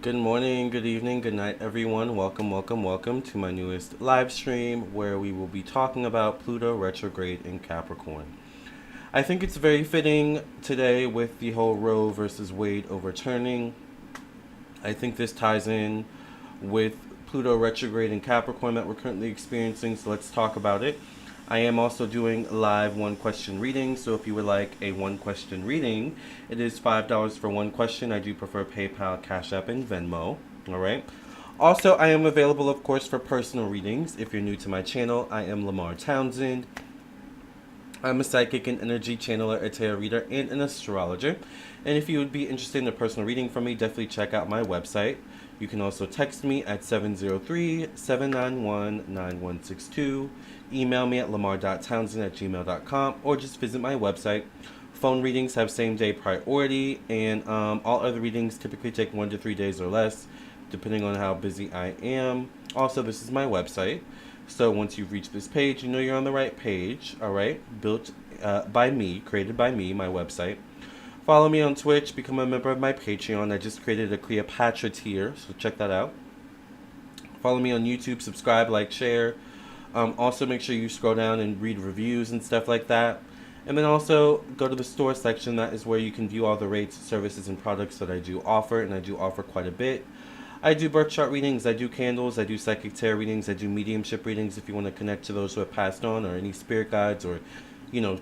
Good morning, good evening, good night, everyone. Welcome to my newest live stream where we will be talking about Pluto retrograde in Capricorn. I think it's very fitting today with the whole Roe versus Wade overturning. I think this ties in with Pluto retrograde in Capricorn that we're currently experiencing, so let's talk about it. I am also doing live one question reading, so if you would like a one question reading, it is $5 for one question. I do prefer PayPal, Cash App, and Venmo. All right. Also, I am available, of course, for personal readings. If you're new to my channel, I am Lamarr Townsend. I'm a psychic and energy channeler, a tarot reader, and an astrologer. And if you would be interested in a personal reading from me, definitely check out my website. You can also text me at 703-791-9162. Email me at lamarr.townsend@gmail.com, or just visit my website. Phone readings have same-day priority, and all other readings typically take 1 to 3 days or less, depending on how busy I am. Also, this is my website. So once you've reached this page, you know you're on the right page, all right? Built by me, created by me, my website. Follow me on Twitch, become a member of my Patreon. I just created a Cleopatra tier, so check that out. Follow me on YouTube, subscribe, like, share. Also, make sure you scroll down and read reviews and stuff like that. And then also go to the store section. That is where you can view all the rates, services, and products that I do offer, and I do offer quite a bit. I do birth chart readings, I do candles, I do psychic tarot readings, I do mediumship readings if you want to connect to those who have passed on, or any spirit guides, or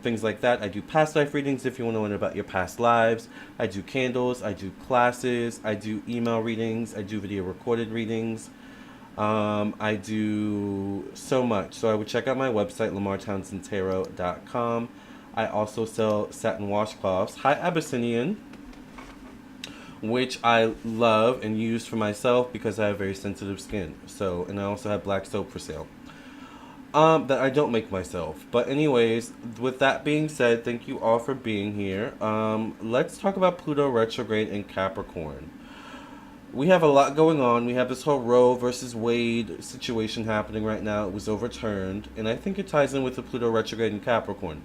things like that. I do past life readings if you want to learn about your past lives. I do candles, I do classes, I do email readings, I do video recorded readings. I do so much. So I would check out my website, lamarrtownsendtarot.com. I also sell satin washcloths. Hi, Abyssinian, which I love and use for myself because I have very sensitive skin. So, and I also have black soap for sale. That I don't make myself. But anyways, with that being said, thank you all for being here. Let's talk about Pluto retrograde in Capricorn. We have a lot going on. We have this whole Roe versus Wade situation happening right now. It was overturned, and I think it ties in with the Pluto retrograde in Capricorn.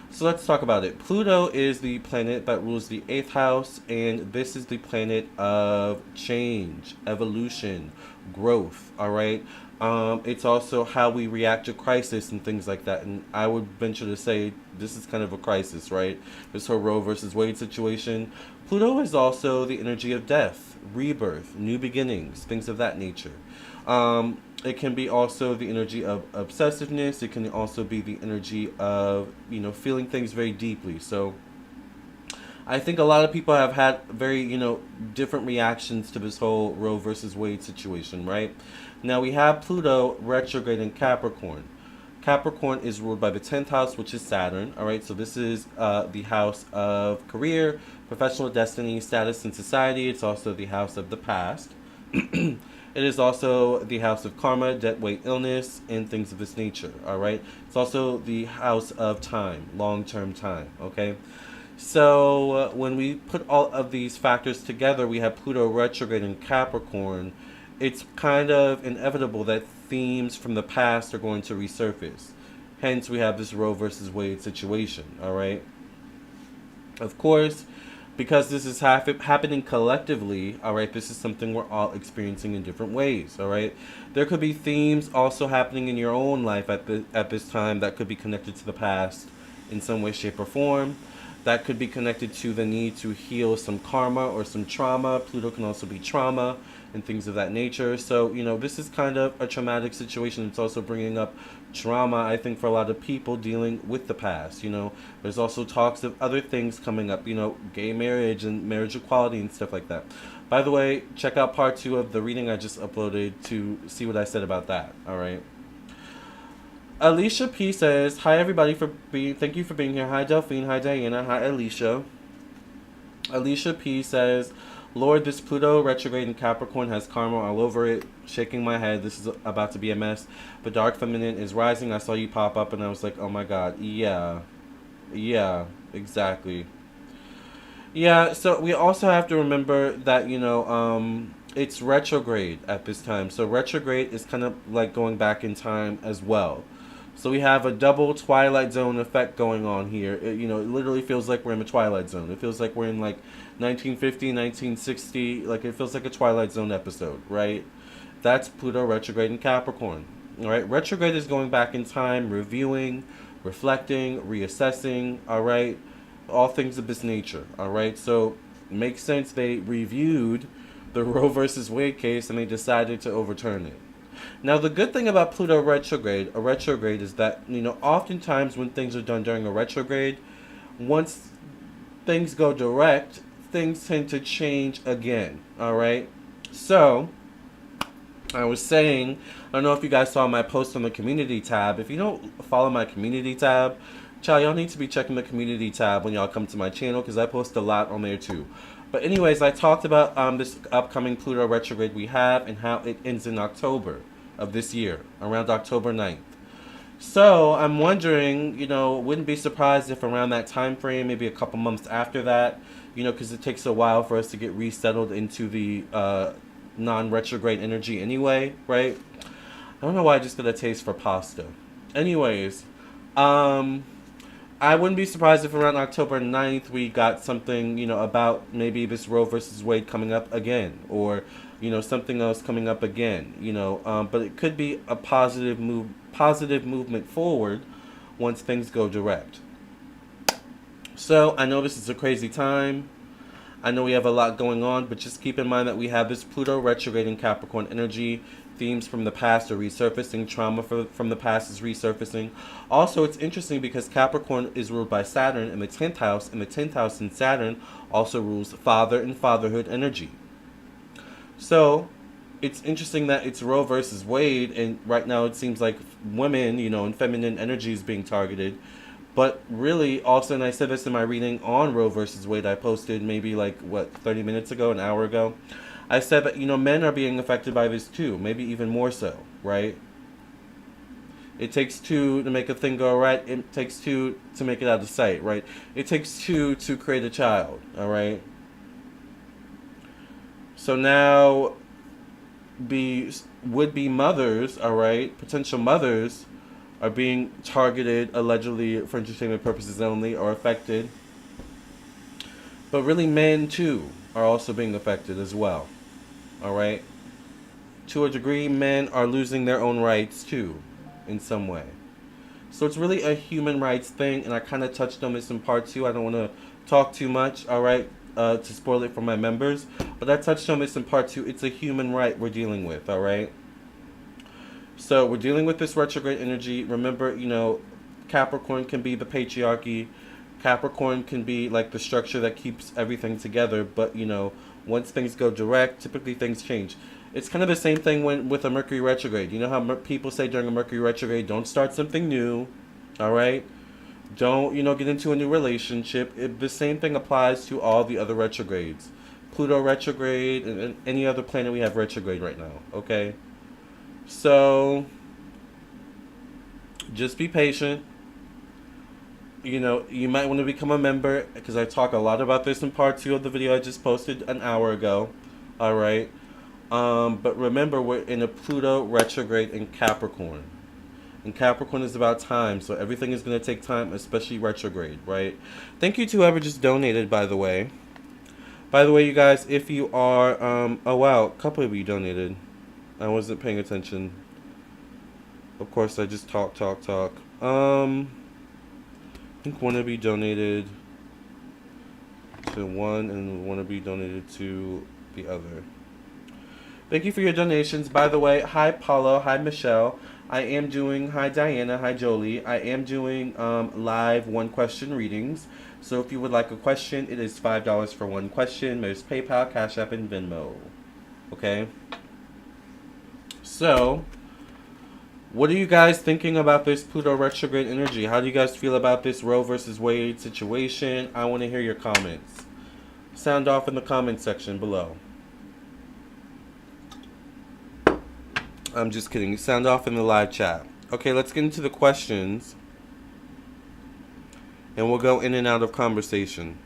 So let's talk about it. Pluto is the planet that rules the 8th house, and this is the planet of change, evolution, growth, all right? It's also how we react to crisis and things like that. And I would venture to say this is kind of a crisis, right? This whole Roe versus Wade situation. Pluto is also the energy of death, rebirth, new beginnings, things of that nature. It can be also the energy of obsessiveness. It can also be the energy of, feeling things very deeply. So I think a lot of people have had very, different reactions to this whole Roe versus Wade situation, right? Now we have Pluto retrograde in Capricorn. Capricorn is ruled by the 10th house, which is Saturn, all right? So this is the house of career, professional destiny, status in society. It's also the house of the past. It is also the house of karma, debt, weight, illness, and things of this nature, all right? It's also the house of time, long-term time, okay? So when we put all of these factors together, we have Pluto retrograde in Capricorn. It's kind of inevitable that themes from the past are going to resurface. Hence, we have this Roe versus Wade situation, all right? Of course, because this is happening collectively, all right, this is something we're all experiencing in different ways, all right? There could be themes also happening in your own life at this time that could be connected to the past in some way, shape, or form. That could be connected to the need to heal some karma or some trauma. Pluto can also be trauma and things of that nature. So, this is kind of a traumatic situation. It's also bringing up trauma, I think, for a lot of people dealing with the past. There's also talks of other things coming up, gay marriage and marriage equality and stuff like that. By the way, check out part 2 of the reading I just uploaded to see what I said about that, all right? Alicia P says, hi everybody thank you for being here. Hi Delphine, hi Diana, hi Alicia. Alicia P says, Lord, this Pluto retrograde in Capricorn has karma all over it. Shaking my head, this is about to be a mess. The dark feminine is rising. I saw you pop up and I was like, oh my god, yeah, exactly. Yeah, so we also have to remember that, it's retrograde at this time. So retrograde is kind of like going back in time as well. So we have a double Twilight Zone effect going on here. It literally feels like we're in the Twilight Zone. It feels like we're in like 1950, 1960. Like it feels like a Twilight Zone episode, right? That's Pluto retrograde in Capricorn. All right, retrograde is going back in time, reviewing, reflecting, reassessing. All right, all things of this nature. All right, so it makes sense they reviewed the Roe versus Wade case and they decided to overturn it. Now, the good thing about Pluto retrograde, a retrograde, is that, oftentimes when things are done during a retrograde, once things go direct, things tend to change again, all right? So, I was saying, I don't know if you guys saw my post on the community tab. If you don't follow my community tab, y'all need to be checking the community tab when y'all come to my channel because I post a lot on there too. But anyways, I talked about this upcoming Pluto retrograde we have and how it ends in October of this year, around October 9th. So I'm wondering, wouldn't be surprised if around that time frame, maybe a couple months after that, because it takes a while for us to get resettled into the non-retrograde energy anyway, right? I don't know why I just got a taste for pasta. Anyways, I wouldn't be surprised if around October 9th we got something, about maybe this Roe versus Wade coming up again, or, something else coming up again, but it could be a positive movement forward once things go direct. So I know this is a crazy time. I know we have a lot going on, but just keep in mind that we have this Pluto retrograde in Capricorn energy. Themes from the past are resurfacing. Trauma from the past is resurfacing. Also, it's interesting because Capricorn is ruled by Saturn in the 10th house, and the 10th house in Saturn also rules father and fatherhood energy. So, it's interesting that it's Roe versus Wade, and right now it seems like women, and feminine energy is being targeted. But really, also, and I said this in my reading on Roe versus Wade, I posted maybe 30 minutes ago, an hour ago. I said that, men are being affected by this too, maybe even more so, right? It takes two to make a thing go right. It takes two to make it out of sight, right? It takes two to create a child, all right? So now, would-be mothers, all right, potential mothers, are being targeted, allegedly, for entertainment purposes only, or affected. But really, men, too, are also being affected as well. All right? To a degree, men are losing their own rights, too, in some way. So it's really a human rights thing, and I kind of touched on this in part 2. I don't want to talk too much, all right, to spoil it for my members. But I touched on this in part 2. It's a human right we're dealing with, all right? So we're dealing with this retrograde energy. Remember, Capricorn can be the patriarchy. Capricorn can be like the structure that keeps everything together. But, once things go direct, typically things change. It's kind of the same thing with a Mercury retrograde. You know how people say during a Mercury retrograde, don't start something new, all right? Don't, get into a new relationship. The same thing applies to all the other retrogrades. Pluto retrograde and any other planet we have retrograde right now, okay? So, just be patient. You might want to become a member because I talk a lot about this in part 2 of the video I just posted an hour ago. All right. But remember, we're in a Pluto retrograde in Capricorn. And Capricorn is about time, so everything is going to take time, especially retrograde, right? Thank you to whoever just donated, by the way. By the way, you guys, if you are, oh wow, a couple of you donated. I wasn't paying attention. Of course, I just talk. I think one of you donated to one, and one of you donated to the other. Thank you for your donations. By the way, hi Paulo, hi Michelle. Hi Diana, hi Jolie. I am doing live one-question readings. So if you would like a question, it is $5 for one question. There's PayPal, Cash App, and Venmo. Okay? So, what are you guys thinking about this Pluto retrograde energy? How do you guys feel about this Roe versus Wade situation? I want to hear your comments. Sound off in the comment section below. I'm just kidding. Sound off in the live chat. Okay, let's get into the questions. And we'll go in and out of conversation.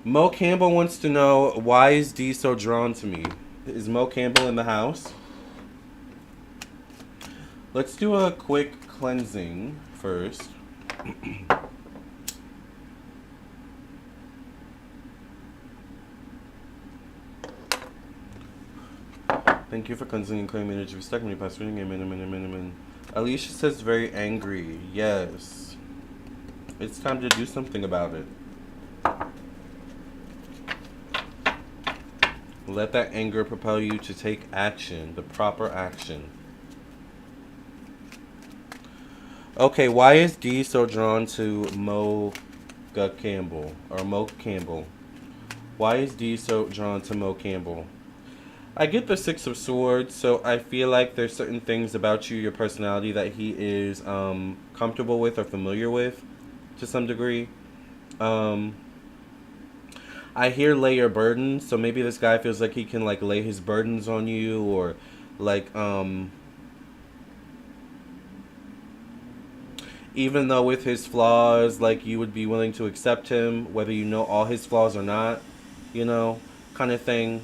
Mo Campbell wants to know, why is D so drawn to me? Is Mo Campbell in the house? Let's do a quick cleansing first. Thank you for cleansing and clearing energy. Respect me, past reading. Amen, amen, amen, amen. Alicia says very angry. Yes. It's time to do something about it. Let that anger propel you to take action, the proper action. Okay, why is D so drawn to Mo Campbell? Or Mo Campbell? Why is D so drawn to Mo Campbell? I get the Six of Swords, so I feel like there's certain things about you, your personality, that he is comfortable with or familiar with to some degree. I hear lay your burdens, so maybe this guy feels like he can like lay his burdens on you, or like even though with his flaws, like you would be willing to accept him, whether you know all his flaws or not, you know, kind of thing.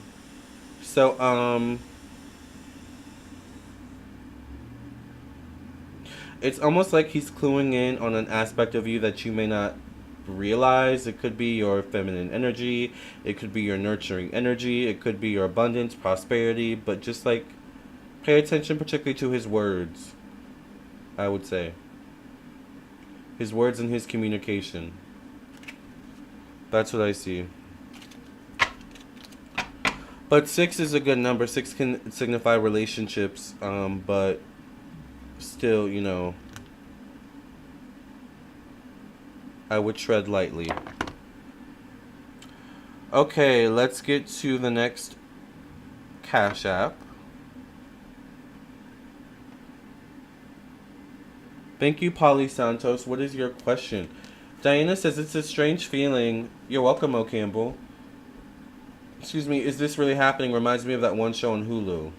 So it's almost like he's cluing in on an aspect of you that you may not realize. It could be your feminine energy, it could be your nurturing energy, it could be your abundance, prosperity, but just like pay attention particularly to his words, I would say. His words and his communication. That's what I see. But 6 is a good number. 6 can signify relationships, but still, you know, I would tread lightly. Okay, let's get to the next Cash App. Thank you, Polly Santos. What is your question? Diana says it's a strange feeling. You're welcome, O. Campbell. Excuse me, is this really happening? Reminds me of that one show on Hulu.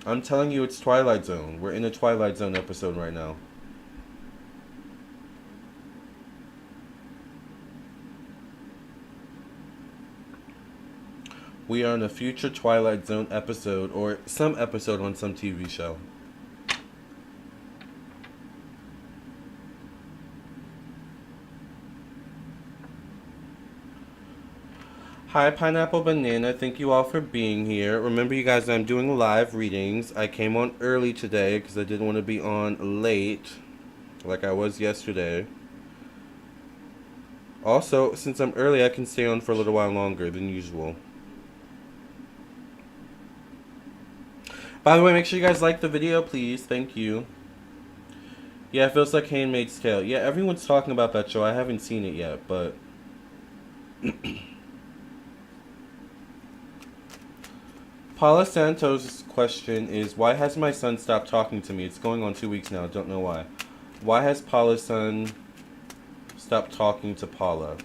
I'm telling you, it's Twilight Zone. We're in a Twilight Zone episode right now. We are in a future Twilight Zone episode, or some episode on some TV show. Hi, Pineapple Banana. Thank you all for being here. Remember, you guys, I'm doing live readings. I came on early today because I didn't want to be on late like I was yesterday. Also, since I'm early, I can stay on for a little while longer than usual. By the way, make sure you guys like the video, please. Thank you. Yeah, it feels like Handmaid's Tale. Yeah, everyone's talking about that show. I haven't seen it yet, but... Paula Santos' question is, why has my son stopped talking to me? It's going on 2 weeks now. I don't know why. Why has Paula's son stopped talking to Paula?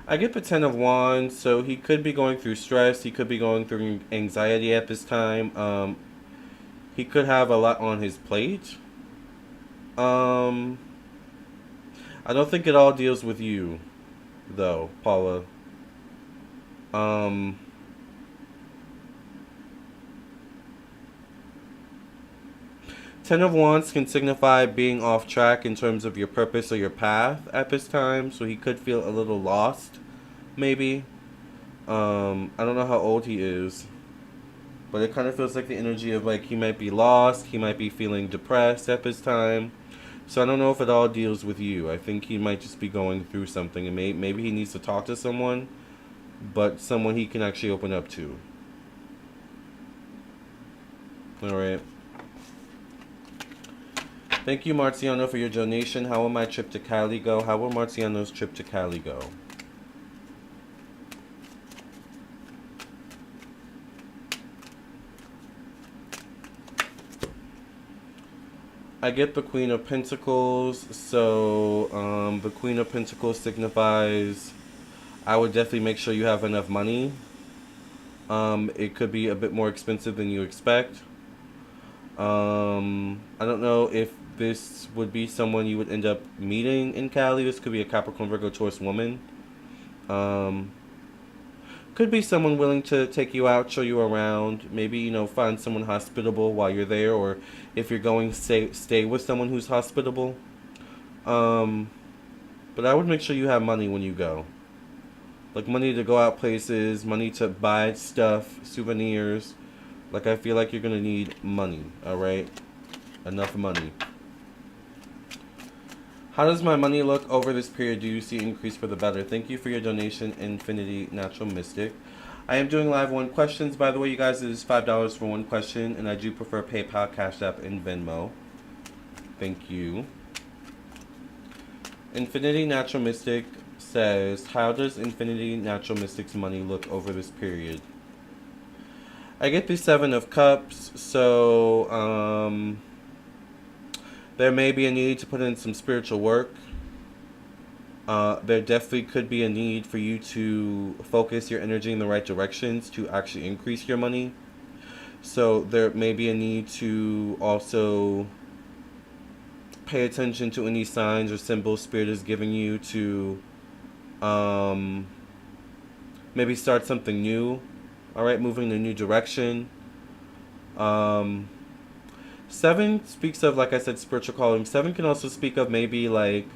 I get the 10 of Wands, so he could be going through stress. He could be going through anxiety at this time. He could have a lot on his plate. I don't think it all deals with you, though, Paula. 10 of Wands can signify being off track in terms of your purpose or your path at this time, so he could feel a little lost, maybe. I don't know how old he is, but it kind of feels like the energy of like he might be lost, he might be feeling depressed at this time. So I don't know if it all deals with you. I think he might just be going through something, and maybe he needs to talk to someone, but someone he can actually open up to. Alright. Thank you, Marciano, for your donation. How will my trip to Cali go? How will Marciano's trip to Cali go? I get the Queen of Pentacles, so the Queen of Pentacles signifies I would definitely make sure you have enough money. It could be a bit more expensive than you expect. I don't know if this would be someone you would end up meeting in Cali. This could be a Capricorn, Virgo, Taurus woman. Could Could be someone willing to take you out, show you around, maybe, find someone hospitable while you're there, or if you're going, stay with someone who's hospitable. But I would make sure you have money when you go. Like money to go out places, money to buy stuff, souvenirs. Like I feel like you're going to need money, alright? Enough money. How does my money look over this period? Do you see increase for the better? Thank you for your donation, Infinity Natural Mystic. I am doing live one questions. By the way, you guys, it is $5 for one question, and I do prefer PayPal, Cash App, and Venmo. Thank you. Infinity Natural Mystic says, how does Infinity Natural Mystic's money look over this period? I get the Seven of Cups, so there may be a need to put in some spiritual work. There definitely could be a need for you to focus your energy in the right directions to actually increase your money. So there may be a need to also pay attention to any signs or symbols Spirit is giving you to maybe start something new. Alright, moving in a new direction. 7 speaks of, like I said, spiritual calling. 7 can also speak of maybe like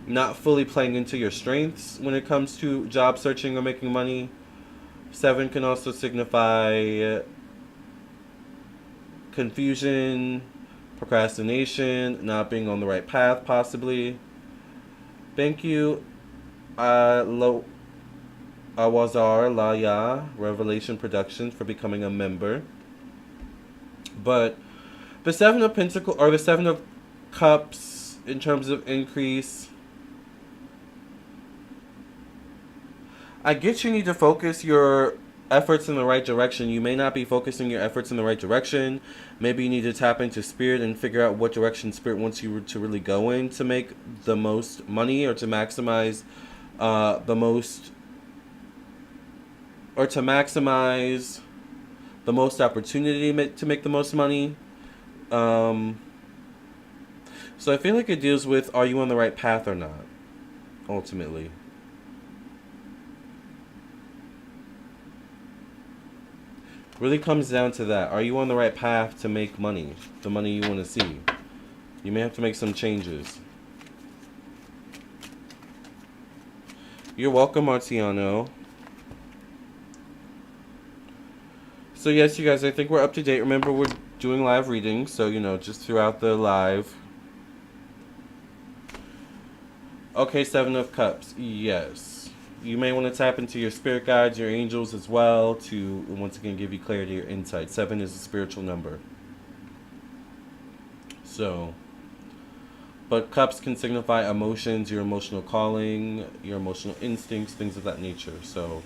not fully playing into your strengths when it comes to job searching or making money. 7 can also signify confusion, procrastination, not being on the right path, possibly. Thank you, Awazar Laya Revelation Productions, for becoming a member. But the Seven of Pentacles, or the Seven of Cups, in terms of increase, I get you need to focus your efforts in the right direction. You may not be focusing your efforts in the right direction. Maybe you need to tap into Spirit and figure out what direction Spirit wants you to really go in to make the most money, or to maximize the most opportunity to make the most money. So I feel like it deals with, are you on the right path or not, ultimately. Really comes down to that. Are you on the right path to make money? The money you want to see. You may have to make some changes. You're welcome, Marciano. So yes, you guys, I think we're up to date. Remember, we're doing live readings, so, just throughout the live. Okay, Seven of Cups. Yes. You may want to tap into your spirit guides, your angels as well, to once again give you clarity or insight. 7 is a spiritual number. So, but cups can signify emotions, your emotional calling, your emotional instincts, things of that nature. So,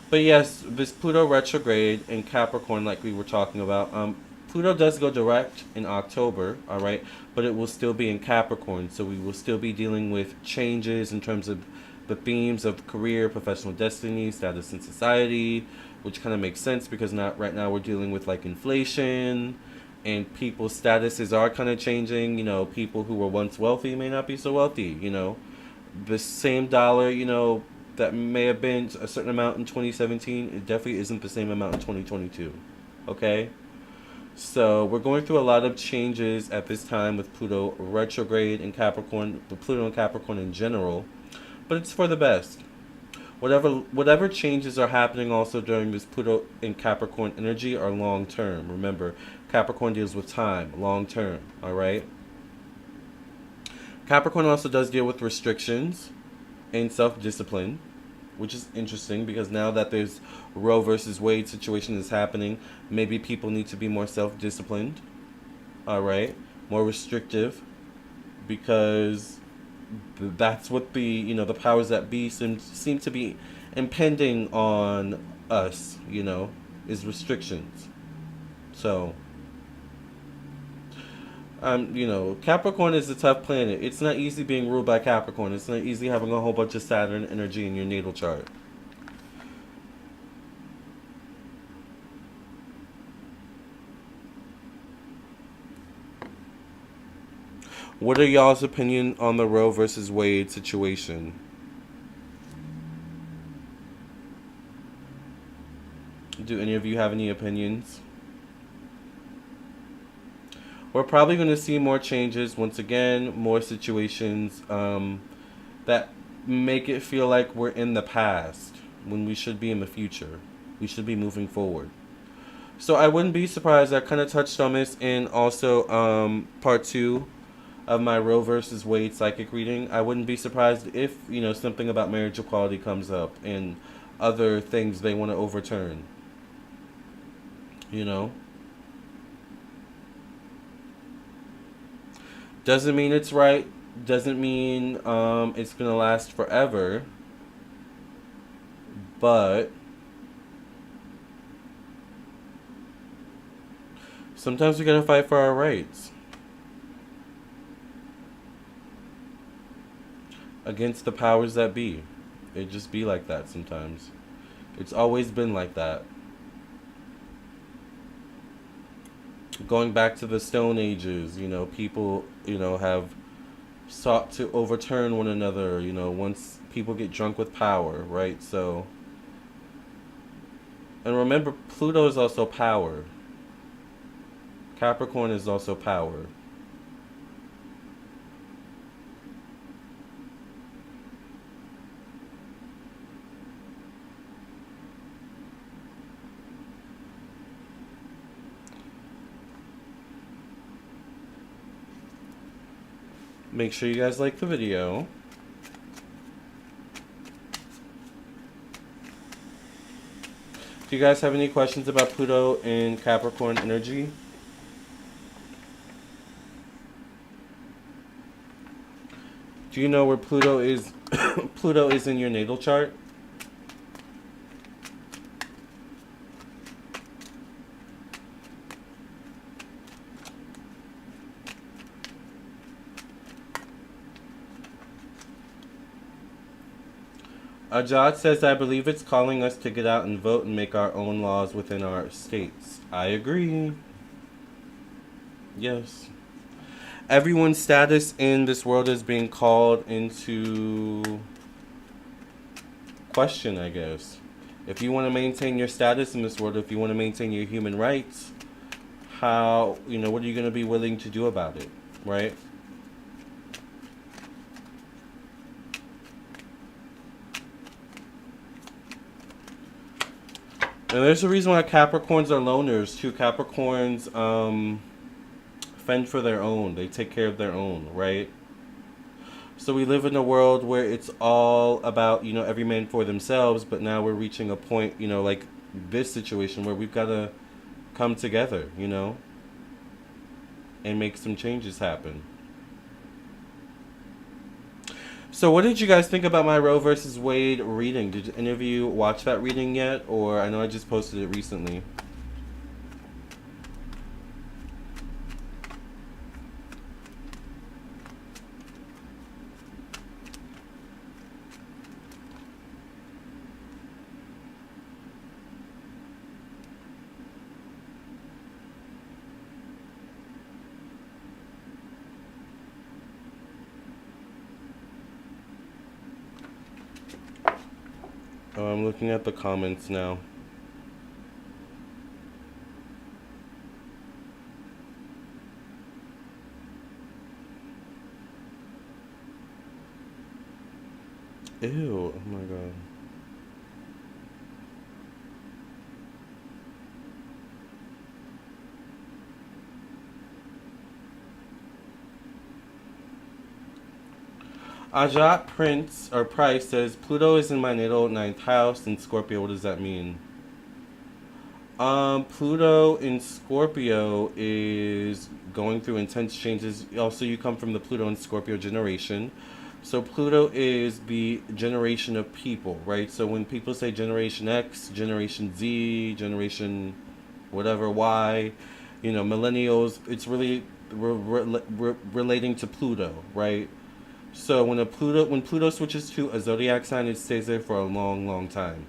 but yes, this Pluto retrograde in Capricorn, like we were talking about, Pluto does go direct in October, all right, but it will still be in Capricorn, so we will still be dealing with changes in terms of the themes of career, professional destiny, status in society, which kind of makes sense because right now we're dealing with like inflation, and people's statuses are kind of changing. People who were once wealthy may not be so wealthy. The same dollar, that may have been a certain amount in 2017, it definitely isn't the same amount in 2022. Okay? So we're going through a lot of changes at this time with Pluto retrograde in Capricorn, with Pluto and Capricorn in general. But it's for the best. Whatever changes are happening also during this Pluto in Capricorn energy are long term. Remember, Capricorn deals with time, long term. All right. Capricorn also does deal with restrictions and self-discipline, which is interesting because now that there's Roe versus Wade situation is happening, maybe people need to be more self-disciplined. All right, more restrictive, because that's what the the powers that be seem to be impending on us, is restrictions. So Capricorn is a tough planet. It's not easy being ruled by Capricorn. It's not easy having a whole bunch of Saturn energy in your natal chart. What are y'all's opinion on the Roe versus Wade situation? Do any of you have any opinions? We're probably going to see more changes. Once again, more situations that make it feel like we're in the past when we should be in the future. We should be moving forward. So I wouldn't be surprised. I kind of touched on this in also part 2 of my Roe versus Wade psychic reading. I wouldn't be surprised if, you know, something about marriage equality comes up and other things they want to overturn. You know? Doesn't mean it's right. Doesn't mean it's going to last forever. But sometimes we got to fight for our rights. Against the powers that be. It just be like that sometimes. It's always been like that. Going back to the Stone Ages, you know, people, you know, have sought to overturn one another, you know, once people get drunk with power, right? So, and remember, Pluto is also power. Capricorn is also power. Make sure you guys like the video. Do you guys have any questions about Pluto and Capricorn energy? Do you know where Pluto is? Pluto is in your natal chart? Ajad says, I believe it's calling us to get out and vote and make our own laws within our states. I agree. Yes. Everyone's status in this world is being called into question, I guess. If you want to maintain your status in this world, if you want to maintain your human rights, how, you know, what are you going to be willing to do about it, right? And there's a reason why Capricorns are loners too. Capricorns fend for their own. They take care of their own, right? So we live in a world where it's all about, you know, every man for themselves, but now we're reaching a point, you know, like this situation where we've got to come together, you know, and make some changes happen. So what did you guys think about my Roe versus Wade reading? Did any of you watch that reading yet? Or I know I just posted it recently. I'm looking at the comments now. Ew, oh my god. Ajat Prince or Price says Pluto is in my natal 9th house in Scorpio. What does that mean? Pluto in Scorpio is going through intense changes. Also, you come from the Pluto and Scorpio generation. So Pluto is the generation of people, right? So when people say Generation X, Generation Z, Generation whatever Y, you know, millennials, it's really relating to Pluto, right? So when Pluto switches to a zodiac sign, it stays there for a long, long time.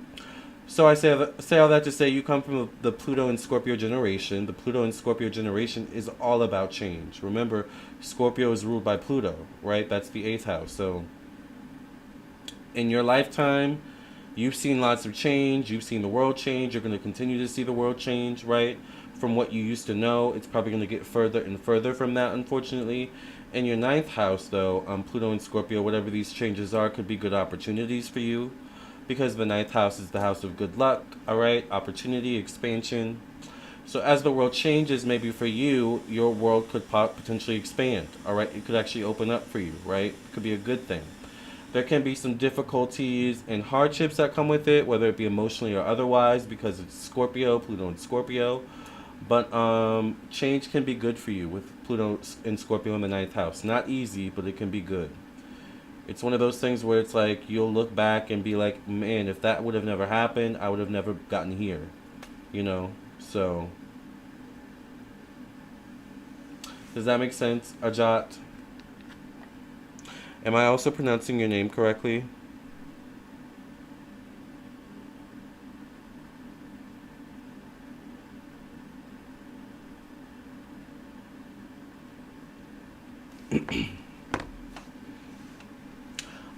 So I say all that to say you come from the Pluto and Scorpio generation. The Pluto and Scorpio generation is all about change. Remember, Scorpio is ruled by Pluto, right? That's the 8th house. So in your lifetime, You've seen lots of change. You've seen the world change. You're going to continue to see the world change, right? From what you used to know, it's probably going to get further and further from that, unfortunately. In your ninth house, though, Pluto and Scorpio, whatever these changes are, could be good opportunities for you, because the ninth house is the house of good luck, all right? Opportunity, expansion. So as the world changes, maybe for you, your world could potentially expand, all right? It could actually open up for you, right? It could be a good thing. There can be some difficulties and hardships that come with it, whether it be emotionally or otherwise, because it's Scorpio, Pluto and Scorpio. But change can be good for you with Pluto and Scorpio in the ninth house. Not easy, but it can be good. It's one of those things where it's like you'll look back and be like, man, if that would have never happened, I would have never gotten here. You know? So, does that make sense, Ajat? Am I also pronouncing your name correctly?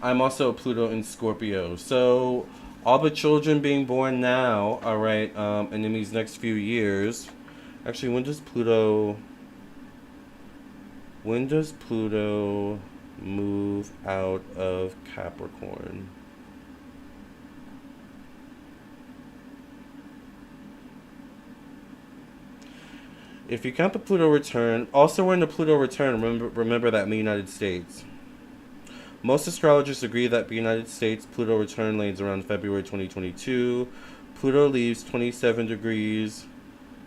I'm also Pluto in Scorpio. So, all the children being born now, all right, and in these next few years. Actually, when does Pluto move out of Capricorn? If you count the Pluto return, also we're in the Pluto return, remember that in the United States. Most astrologers agree that the United States Pluto return lands around February 2022. Pluto leaves 27 degrees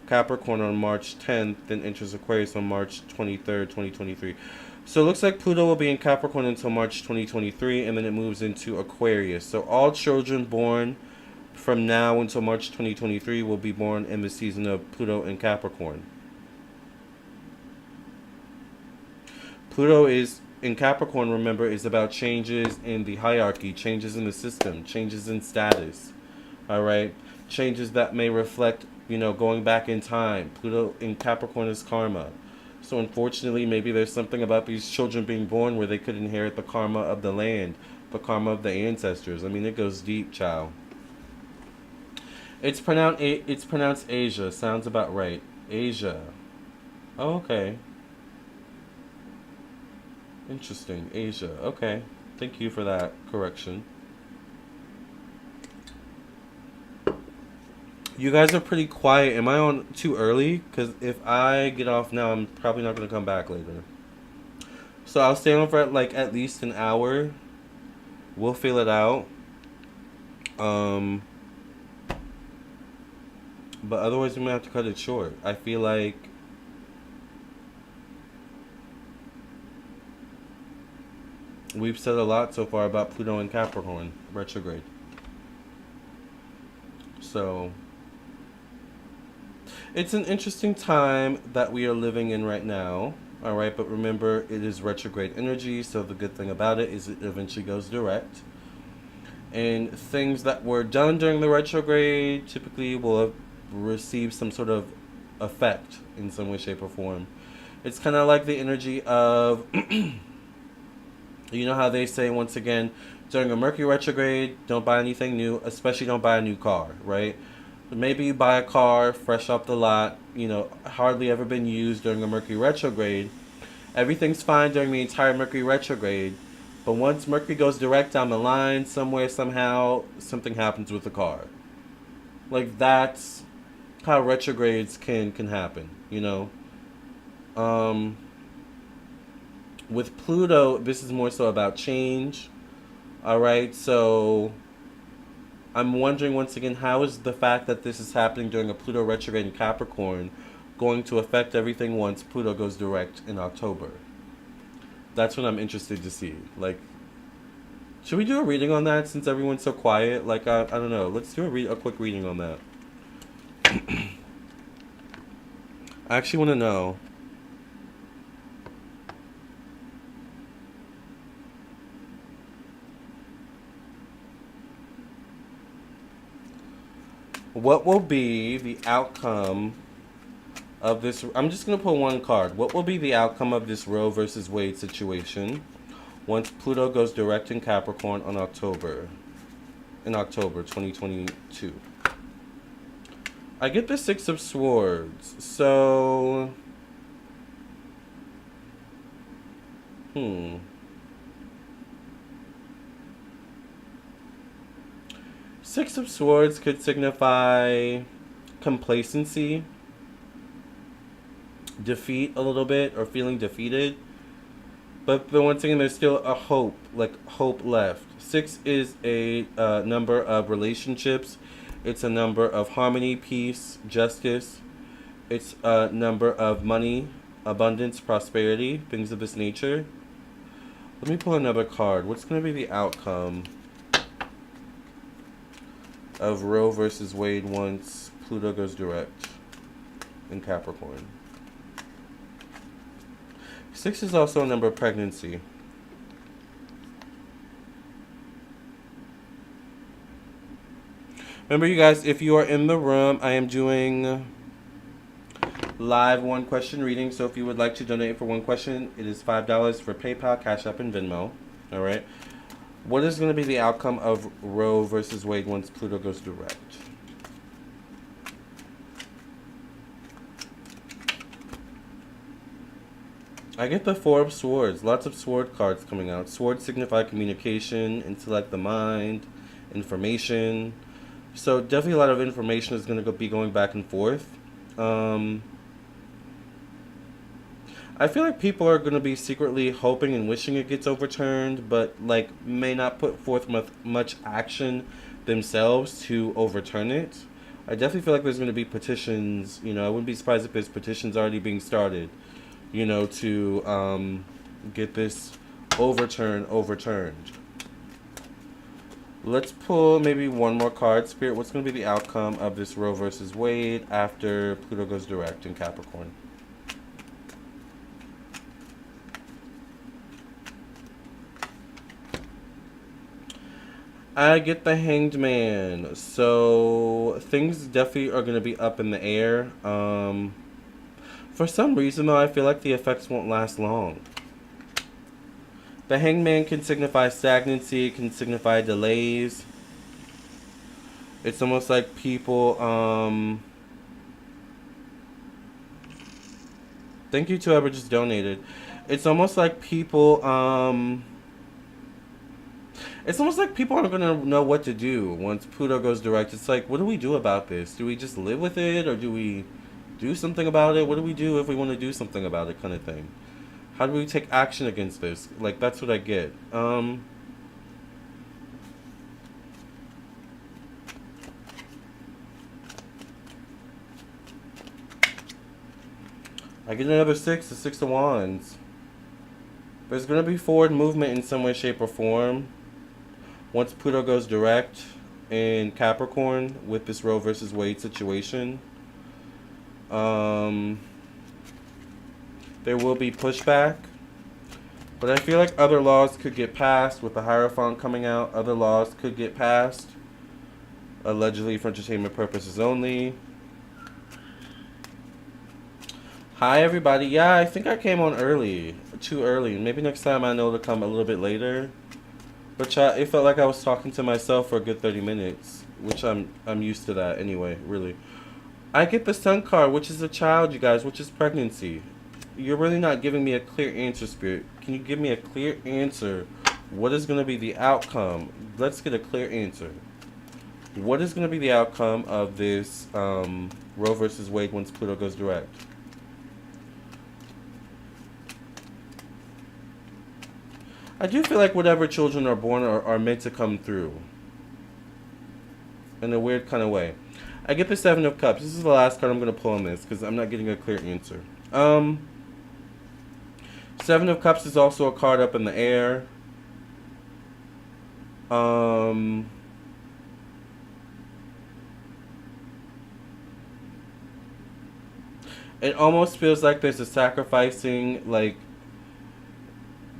Capricorn on March 10th, then enters Aquarius on March 23rd, 2023. So it looks like Pluto will be in Capricorn until March 2023, and then it moves into Aquarius. So all children born from now until March 2023 will be born in the season of Pluto in Capricorn. Pluto is in Capricorn, remember, is about changes in the hierarchy, changes in the system, changes in status. All right? Changes that may reflect, going back in time. Pluto in Capricorn is karma. So unfortunately, maybe there's something about these children being born where they could inherit the karma of the land, the karma of the ancestors. I mean, it goes deep, child. It's pronounced Asia. Sounds about right. Asia. Oh, okay. Interesting. Asia. Okay. Thank you for that correction. You guys are pretty quiet. Am I on too early? Because if I get off now, I'm probably not going to come back later. So I'll stay on for at least an hour. We'll feel it out. But otherwise, we might have to cut it short. I feel like we've said a lot so far about Pluto and Capricorn retrograde. So it's an interesting time that we are living in right now. All right, but remember, it is retrograde energy, so the good thing about it is it eventually goes direct. And things that were done during the retrograde typically will have received some sort of effect in some way, shape, or form. It's kind of like the energy of, you know how they say, once again, during a Mercury retrograde, don't buy anything new, especially don't buy a new car, right? Maybe you buy a car fresh off the lot, hardly ever been used during a Mercury retrograde. Everything's fine during the entire Mercury retrograde, but once Mercury goes direct down the line, somewhere, somehow, something happens with the car. That's how retrogrades can happen, With Pluto, this is more so about change. All right, so I'm wondering once again, how is the fact that this is happening during a Pluto retrograde in Capricorn going to affect everything once Pluto goes direct in October? That's what I'm interested to see. Should we do a reading on that since everyone's so quiet? I don't know. Let's do a quick reading on that. I actually want to know. What will be the outcome of this? I'm just going to pull one card. What will be the outcome of this Roe versus Wade situation once Pluto goes direct in Capricorn on October? in October 2022. I get the Six of Swords. So, Six of Swords could signify complacency, defeat a little bit, or feeling defeated. But once again, there's still a hope, like hope left. Six is a number of relationships. It's a number of harmony, peace, justice. It's a number of money, abundance, prosperity, things of this nature. Let me pull another card. What's going to be the outcome of Roe versus Wade once Pluto goes direct in Capricorn? Six is also a number of pregnancy. Remember, you guys, if you are in the room, I am doing live one question reading. So if you would like to donate for one question, it is $5 for PayPal, Cash App, and Venmo. All right. What is going to be the outcome of Roe versus Wade once Pluto goes direct? I get the Four of Swords. Lots of sword cards coming out. Swords signify communication, intellect, the mind, information. So definitely a lot of information is going to be going back and forth. I feel like people are going to be secretly hoping and wishing it gets overturned, but like may not put forth much action themselves to overturn it. I definitely feel like there's going to be petitions. You know, I wouldn't be surprised if there's petitions already being started, you know, to get this overturned. Let's pull maybe one more card. Spirit, what's going to be the outcome of this Roe versus Wade after Pluto goes direct in Capricorn? I get the Hanged Man. So things definitely are going to be up in the air. For some reason, though, I feel like the effects won't last long. The Hanged Man can signify stagnancy, can signify delays. It's almost like people, thank you to whoever just donated. It's almost like people, it's almost like people aren't going to know what to do once Pluto goes direct. It's like, what do we do about this? Do we just live with it, or do we do something about it? What do we do if we want to do something about it, kind of thing? How do we take action against this? Like, that's what I get. I get another six, the Six of Wands. There's going to be forward movement in some way, shape, or form once Pluto goes direct in Capricorn with this Roe versus Wade situation. There will be pushback, but I feel like other laws could get passed with the Hierophant coming out. Other laws could get passed, allegedly for entertainment purposes only. Hi everybody. Yeah, I think I came on early, too early. Maybe next time I know to come a little bit later. But it felt like I was talking to myself for a good 30 minutes, which I'm used to that anyway, really. I get the Sun card, which is a child, you guys, which is pregnancy. You're really not giving me a clear answer, Spirit. Can you give me a clear answer? What is going to be the outcome? Let's get a clear answer. What is going to be the outcome of this Roe versus Wade once Pluto goes direct? I do feel like whatever children are born are meant to come through in a weird kind of way. I get the Seven of Cups. This is the last card I'm going to pull on this because I'm not getting a clear answer. Seven of Cups is also a card up in the air. It almost feels like there's a sacrificing, like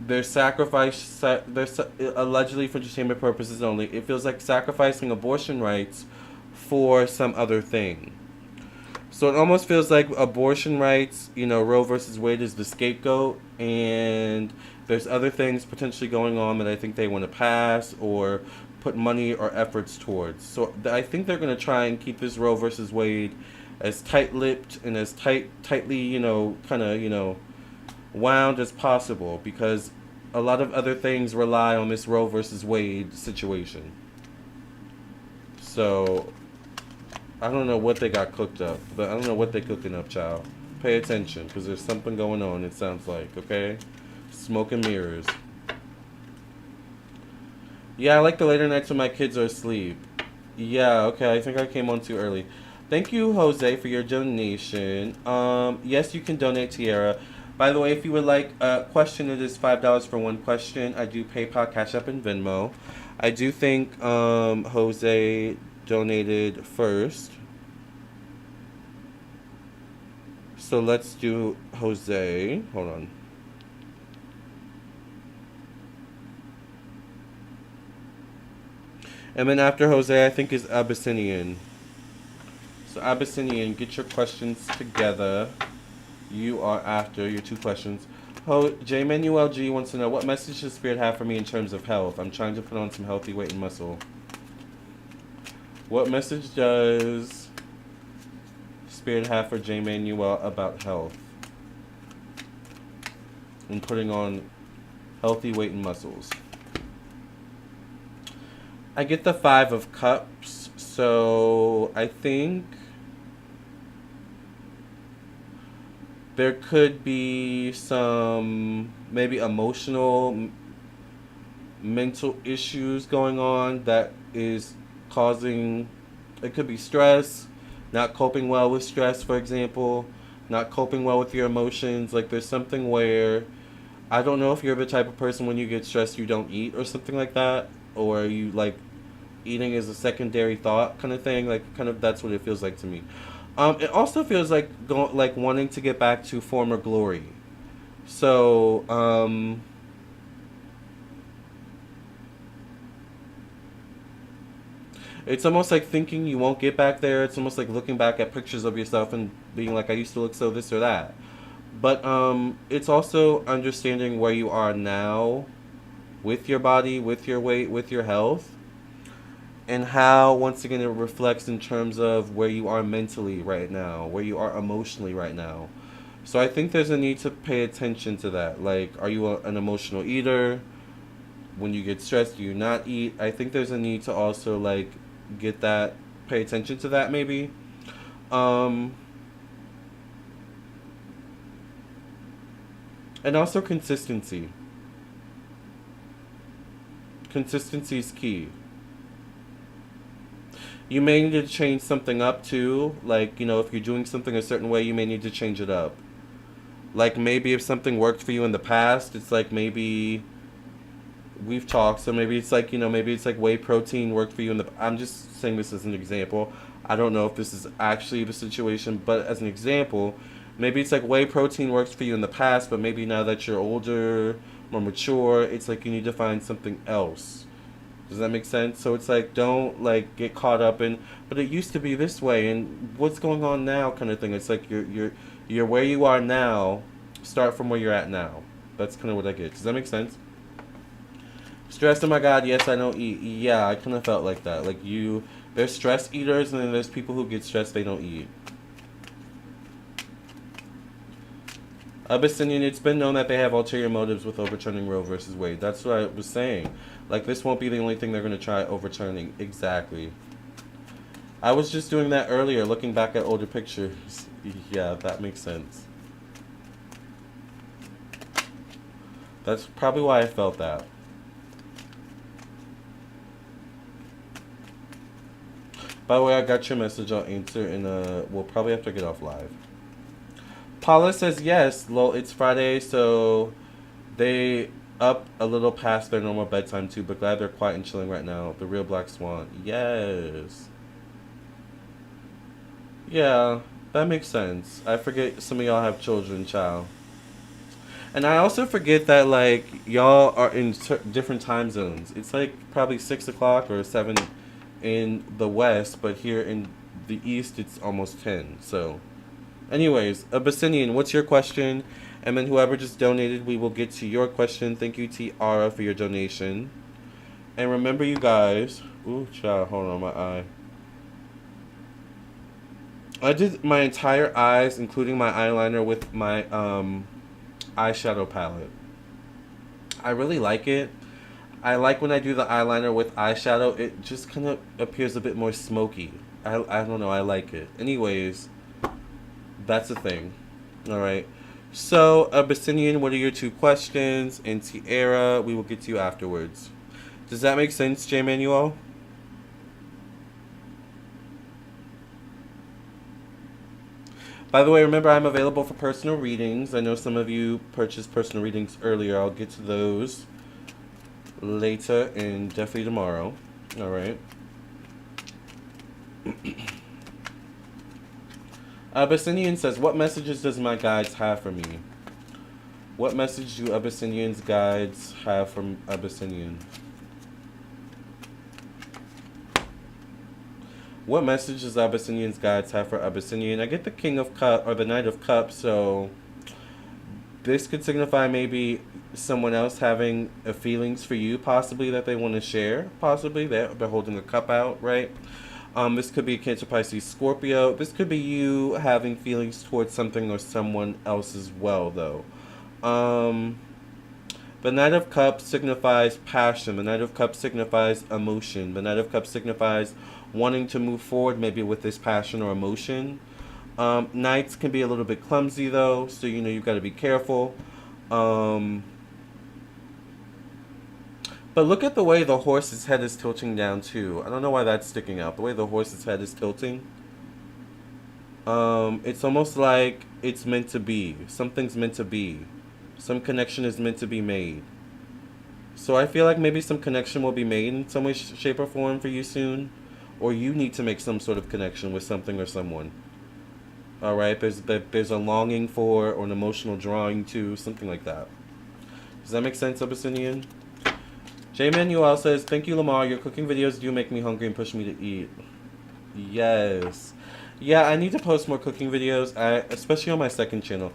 there's sacrifice, there's allegedly for entertainment purposes only. It feels like sacrificing abortion rights for some other thing. So it almost feels like abortion rights, Roe versus Wade is the scapegoat, and there's other things potentially going on that I think they want to pass or put money or efforts towards. So I think they're going to try and keep this Roe versus Wade as tight-lipped and as tightly, kind of, wound as possible, because a lot of other things rely on this Roe versus Wade situation. So I don't know what they got cooked up, but I don't know what they cooking up, child. Pay attention, because there's something going on, it sounds like, okay? Smoke and mirrors. Yeah, I like the later nights when my kids are asleep. Yeah, okay, I think I came on too early. Thank you, Jose, for your donation. Yes, you can donate, Tiara. By the way, if you would like a question, it is $5 for one question. I do PayPal, Cash App, and Venmo. I do think Jose donated first. So let's do Jose. Hold on. And then after Jose, I think is Abyssinian. So Abyssinian, get your questions together. You are after your two questions. J Manuel G wants to know, what message does Spirit have for me in terms of health? I'm trying to put on some healthy weight and muscle. What message does Spirit have for J Manuel about health and putting on healthy weight and muscles? I get the 5 of Cups, so I think there could be some maybe emotional, mental issues going on that is causing, it could be stress, not coping well with stress, for example, not coping well with your emotions. Like there's something where, I don't know if you're the type of person when you get stressed you don't eat or something like that, or you like eating is a secondary thought kind of thing. Like kind of that's what it feels like to me. It also feels like like wanting to get back to former glory. So it's almost like thinking you won't get back there. It's almost like looking back at pictures of yourself and being like, I used to look so this or that. But it's also understanding where you are now with your body, with your weight, with your health, and how, once again, it reflects in terms of where you are mentally right now, where you are emotionally right now. So I think there's a need to pay attention to that. Like, are you an emotional eater? When you get stressed, do you not eat? I think there's a need to also, like, get that, pay attention to that, maybe. And also consistency. Consistency is key. You may need to change something up too. Like, if you're doing something a certain way, you may need to change it up. Like, maybe if something worked for you in the past, it's like maybe we've talked, so maybe it's like, maybe it's like whey protein worked for you in the, I'm just saying this as an example. I don't know if this is actually the situation, but as an example, maybe it's like whey protein works for you in the past, but maybe now that you're older, more mature, it's like you need to find something else. Does that make sense? So it's like, don't like get caught up in, but it used to be this way, and what's going on now, kind of thing. It's like you're where you are now. Start from where you're at now. That's kind of what I get. Does that make sense? Stress. Oh my God. Yes, I don't eat. Yeah, I kind of felt like that. Like there's stress eaters, and then there's people who get stressed. They don't eat. Abyssinian, it's been known that they have ulterior motives with overturning Roe versus Wade. That's what I was saying. Like, this won't be the only thing they're going to try overturning. Exactly. I was just doing that earlier, looking back at older pictures. Yeah, that makes sense. That's probably why I felt that. By the way, I got your message. I'll answer in we'll probably have to get off live. Paula says yes. Lol, it's Friday, so they up a little past their normal bedtime too, but glad they're quiet and chilling right now. The real Black Swan. Yes. Yeah, that makes sense. I forget some of y'all have children, child. And I also forget that, like, y'all are in different time zones. It's like probably 6 o'clock or 7 in the West, but here in the east, it's almost 10. So, anyways, Abyssinian, what's your question? And then whoever just donated, we will get to your question. Thank you, Tiara, for your donation. And remember, you guys. Ooh, child, hold on, my eye. I did my entire eyes, including my eyeliner, with my eyeshadow palette. I really like it. I like when I do the eyeliner with eyeshadow. It just kind of appears a bit more smoky. I don't know. I like it. Anyways, that's the thing. All right. So, Abyssinian, what are your 2 questions? And Tiara, we will get to you afterwards. Does that make sense, J. Manuel? By the way, remember I'm available for personal readings. I know some of you purchased personal readings earlier. I'll get to those later and definitely tomorrow. All right. Abyssinian says, what messages does my guides have for me? What message do Abyssinian's guides have from Abyssinian? What message does Abyssinian's guides have for Abyssinian? I get the King of Cups, or the Knight of Cups, so this could signify maybe someone else having feelings for you, possibly, that they want to share. Possibly, they're holding a cup out, right? This could be Cancer, Pisces, Scorpio. This could be you having feelings towards something or someone else as well, though. The Knight of Cups signifies passion. The Knight of Cups signifies emotion. The Knight of Cups signifies wanting to move forward, maybe with this passion or emotion. Knights can be a little bit clumsy, though, so you've got to be careful. But look at the way the horse's head is tilting down, too. I don't know why that's sticking out. The way the horse's head is tilting. It's almost like it's meant to be. Something's meant to be. Some connection is meant to be made. So I feel like maybe some connection will be made in some way, shape, or form for you soon. Or you need to make some sort of connection with something or someone. Alright? There's a longing for or an emotional drawing to, something like that. Does that make sense, Abyssinian? J. Manuel says, thank you, Lamarr. Your cooking videos do make me hungry and push me to eat. Yes. Yeah, I need to post more cooking videos, especially on my second channel.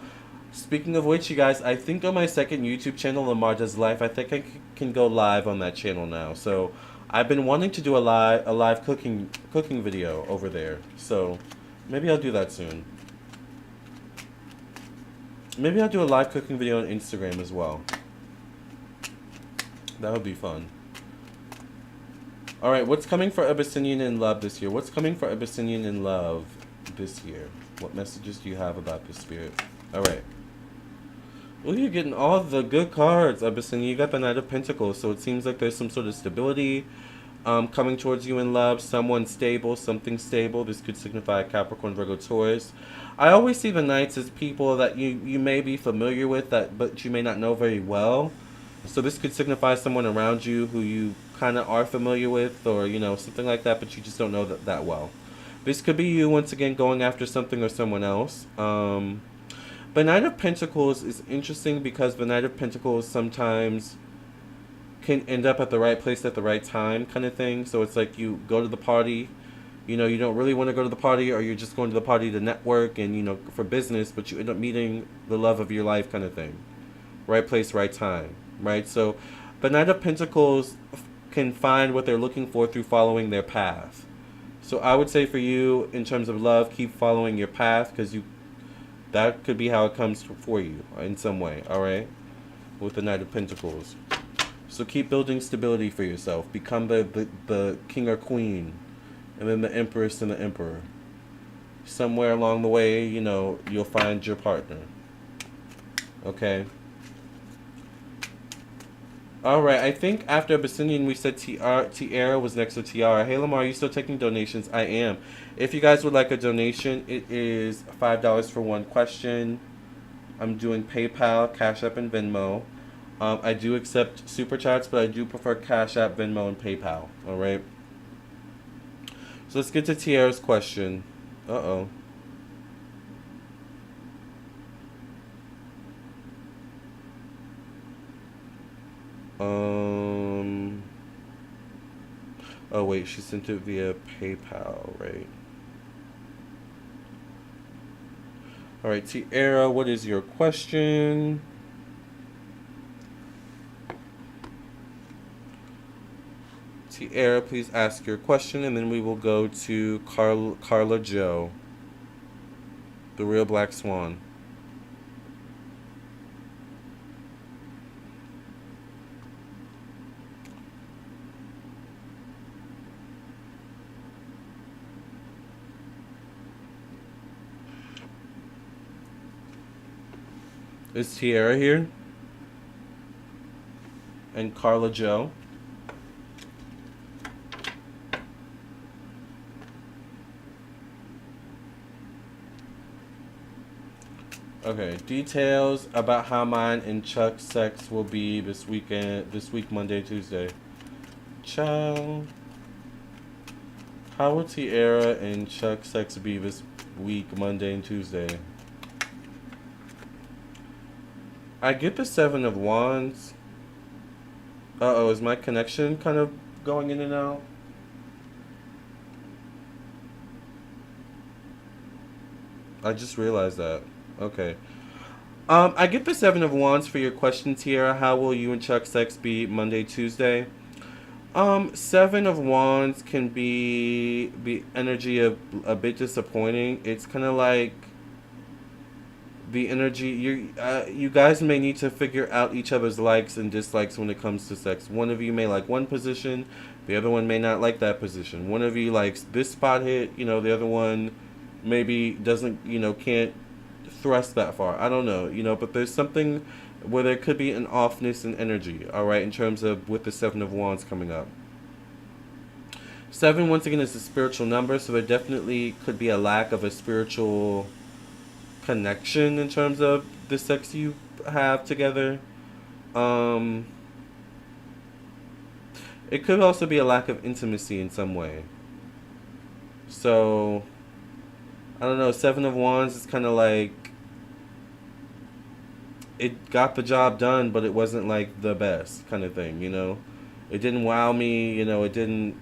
Speaking of which, you guys, I think on my second YouTube channel, Lamarr Does Life, I think I can go live on that channel now. So, I've been wanting to do a live cooking video over there. So, maybe I'll do that soon. Maybe I'll do a live cooking video on Instagram as well. That would be fun. Alright, what's coming for Abyssinian in love this year? What's coming for Abyssinian in love this year? What messages do you have about this spirit? Alright. Well, you're getting all the good cards, Abyssinian. You got the Knight of Pentacles, so it seems like there's some sort of stability coming towards you in love. Someone stable, something stable. This could signify Capricorn, Virgo, Taurus. I always see the Knights as people that you may be familiar with, but you may not know very well. So this could signify someone around you who you kind of are familiar with, or something like that, but you just don't know that well. This could be you once again going after something or someone else. But Knight of Pentacles is interesting because the Knight of Pentacles sometimes can end up at the right place at the right time, kind of thing. So it's like you go to the party, you don't really want to go to the party, or you're just going to the party to network and for business, but you end up meeting the love of your life, kind of thing. Right place, right time. Right? So the Knight of Pentacles can find what they're looking for through following their path. So I would say for you, in terms of love, keep following your path, because that could be how it comes for you in some way, alright? With the Knight of Pentacles. So keep building stability for yourself. Become the king or queen, and then the empress and the emperor. Somewhere along the way, you'll find your partner. Okay? Alright, I think after Abyssinian we said Tiara was next to Tiara. Hey Lamarr, are you still taking donations? I am. If you guys would like a donation, it is $5 for one question. I'm doing PayPal, Cash App, and Venmo. I do accept Super Chats, but I do prefer Cash App, Venmo, and PayPal. Alright? So let's get to Tiara's question. Uh-oh. Oh wait, she sent it via PayPal, right? All right, Tiara, what is your question? Tiara, please ask your question, and then we will go to Carla Joe, the real Black Swan. Is Tiara here? And Carla Joe? Okay, details about how mine and Chuck's sex will be this week, Monday, Tuesday. Ciao. How will Tiara and Chuck's sex be this week, Monday and Tuesday? I get the Seven of Wands. Uh-oh, is my connection kind of going in and out? I just realized that. Okay. I get the Seven of Wands for your question, Tiara. How will you and Chuck's sex be Monday, Tuesday? Seven of Wands can be energy of a bit disappointing. It's kind of like the energy you guys may need to figure out each other's likes and dislikes when it comes to sex. One of you may like one position, the other one may not like that position. One of you likes this spot hit, the other one maybe doesn't, can't thrust that far. I don't know, but there's something where there could be an offness in energy, all right, in terms of with the Seven of Wands coming up. Seven, once again, is a spiritual number, so there definitely could be a lack of a spiritual connection in terms of the sex you have together. It could also be a lack of intimacy in some way. So, I don't know, Seven of Wands is kind of like, it got the job done, but it wasn't like the best kind of thing, It didn't wow me, it didn't,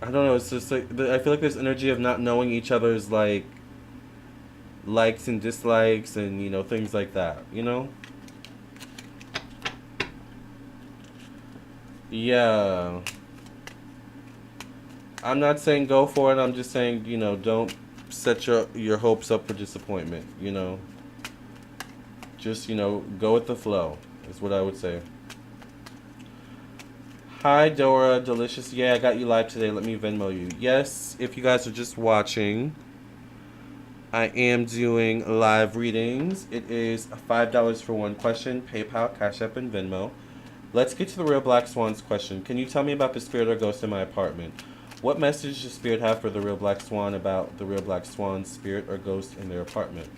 I don't know, it's just like, I feel like there's energy of not knowing each other's, like, likes and dislikes and, things like that, Yeah. I'm not saying go for it, I'm just saying, don't set your hopes up for disappointment, Just, go with the flow, is what I would say. Hi, Dora. Delicious. Yeah, I got you live today. Let me Venmo you. Yes, if you guys are just watching, I am doing live readings. It is $5 for one question. PayPal, Cash App, and Venmo. Let's get to the real Black Swan's question. Can you tell me about the spirit or ghost in my apartment? What message does Spirit have for the real Black Swan about the real Black Swan's spirit or ghost in their apartment?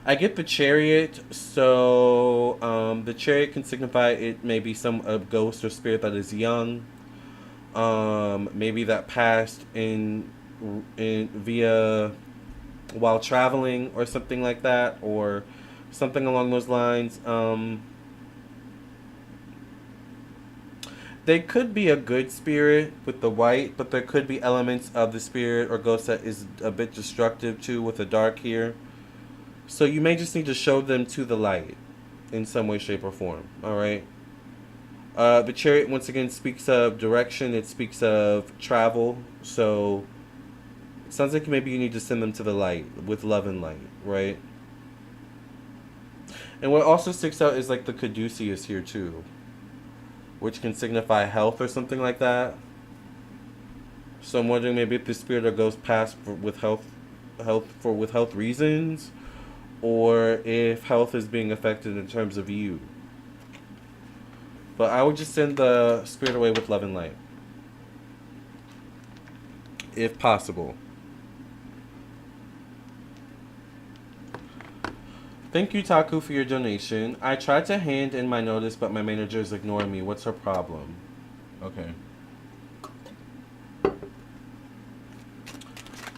I get the Chariot, so the Chariot can signify it may be a ghost or spirit that is young, maybe that passed in via while traveling or something like that, or something along those lines. They could be a good spirit with the white, but there could be elements of the spirit or ghost that is a bit destructive too with the dark here. So you may just need to show them to the light in some way, shape, or form. All right. The Chariot, once again, speaks of direction. It speaks of travel. So it sounds like maybe you need to send them to the light with love and light, right? And what also sticks out is like the Caduceus here too, which can signify health or something like that. So I'm wondering maybe if the spirit or ghost passed with health reasons, or if health is being affected in terms of you. But I would just send the spirit away with love and light, if possible. Thank you, Taku, for your donation. I tried to hand in my notice, but my manager is ignoring me. What's her problem? Okay.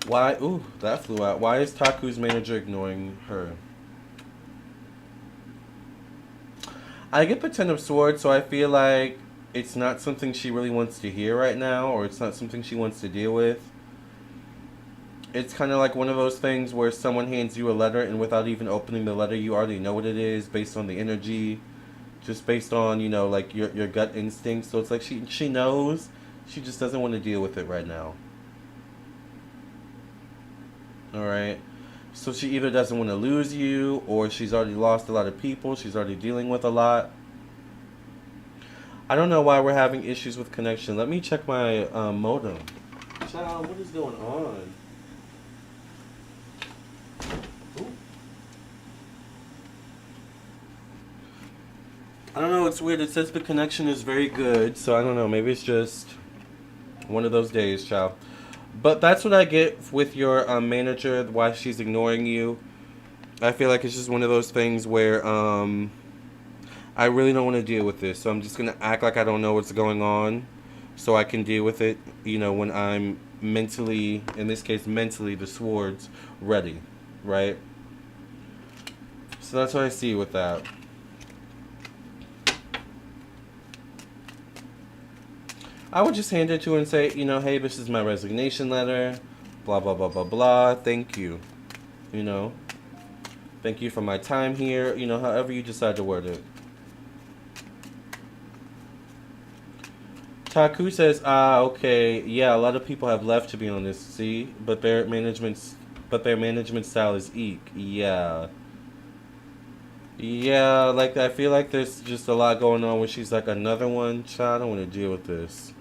Why? Ooh, that flew out. Why is Taku's manager ignoring her? I get the Ten of Swords, so I feel like it's not something she really wants to hear right now, or it's not something she wants to deal with. It's kind of like one of those things where someone hands you a letter and without even opening the letter, you already know what it is based on the energy, just based on, you know, like your gut instinct. So it's like she knows, she just doesn't want to deal with it right now. All right. So she either doesn't want to lose you, or she's already lost a lot of people. She's already dealing with a lot. I don't know why we're having issues with connection. Let me check my modem. Child, what is going on? Ooh. I don't know. It's weird. It says the connection is very good. So I don't know. Maybe it's just one of those days, child. But that's what I get with your manager, why she's ignoring you. I feel like it's just one of those things where I really don't want to deal with this. So I'm just going to act like I don't know what's going on so I can deal with it, you know, when I'm mentally, in this case, mentally, the swords, ready, right? So that's what I see with that. I would just hand it to her and say, you know, hey, this is my resignation letter, blah, blah, blah, blah, blah. Thank you. You know, thank you for my time here. You know, however you decide to word it. Taku says, okay, yeah, a lot of people have left to be on this, see? But their management style is eek. Yeah. Yeah, like, I feel like there's just a lot going on where she's like, another one? Child, I don't want to deal with this.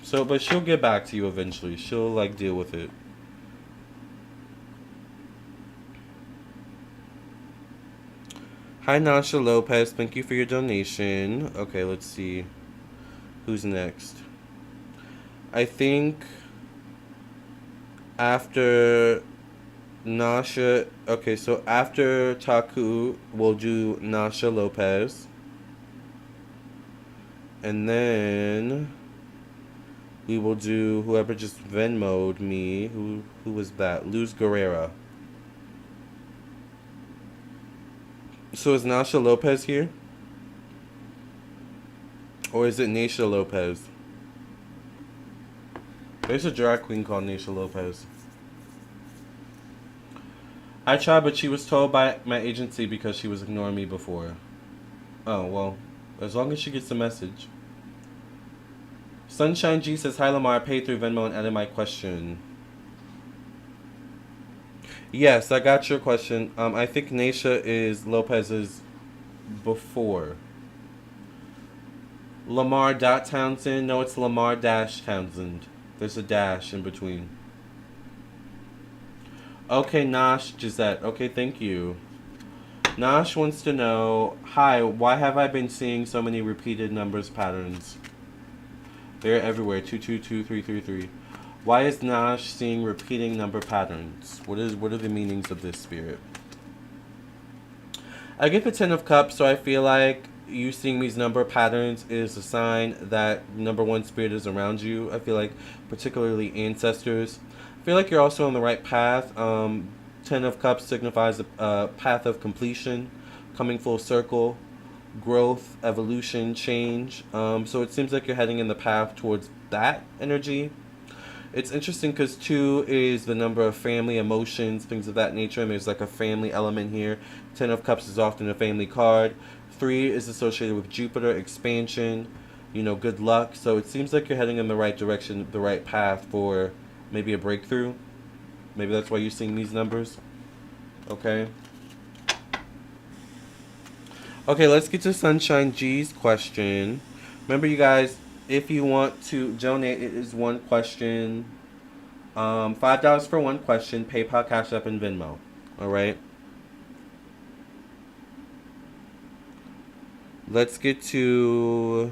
So, but she'll get back to you eventually. She'll, like, deal with it. Hi, Nasha Lopez. Thank you for your donation. Okay, let's see. Who's next? I think after Nasha... Okay, so after Taku, we'll do Nasha Lopez. And then we will do whoever just Venmo'd me. Who was that? Luz Guerrera. So is Nasha Lopez here? Or is it Nasha Lopez? There's a drag queen called Nasha Lopez. I tried, but she was told by my agency because she was ignoring me before. Oh, well, as long as she gets the message. Sunshine G says, hi Lamarr, paid through Venmo and added my question. Yes, I got your question. I think Nasha is Lopez's before. Lamarr Townsend. No, it's Lamarr Townsend. There's a dash in between. Okay, Nash Gisette. Okay, thank you. Nash wants to know, hi, why have I been seeing so many repeated numbers patterns? They're everywhere. 222333. Why is Nash seeing repeating number patterns? What are the meanings of this, spirit? I get the 10 of Cups, so I feel like you seeing these number patterns is a sign that number one spirit is around you. I feel like particularly ancestors. I feel like you're also on the right path. 10 of Cups signifies a path of completion, coming full circle, growth, evolution, change. So it seems like you're heading in the path towards that energy. It's interesting because 2 is the number of family, emotions, things of that nature, and there's like a family element here. 10 of Cups is often a family card. 3 is associated with Jupiter, expansion, you know, good luck. So it seems like you're heading in the right direction, the right path for maybe a breakthrough. Maybe that's why you're seeing these numbers. Okay. Okay, let's get to Sunshine G's question. Remember, you guys, if you want to donate, it is one question. $5 for one question. PayPal, Cash App, and Venmo. All right. Let's get to...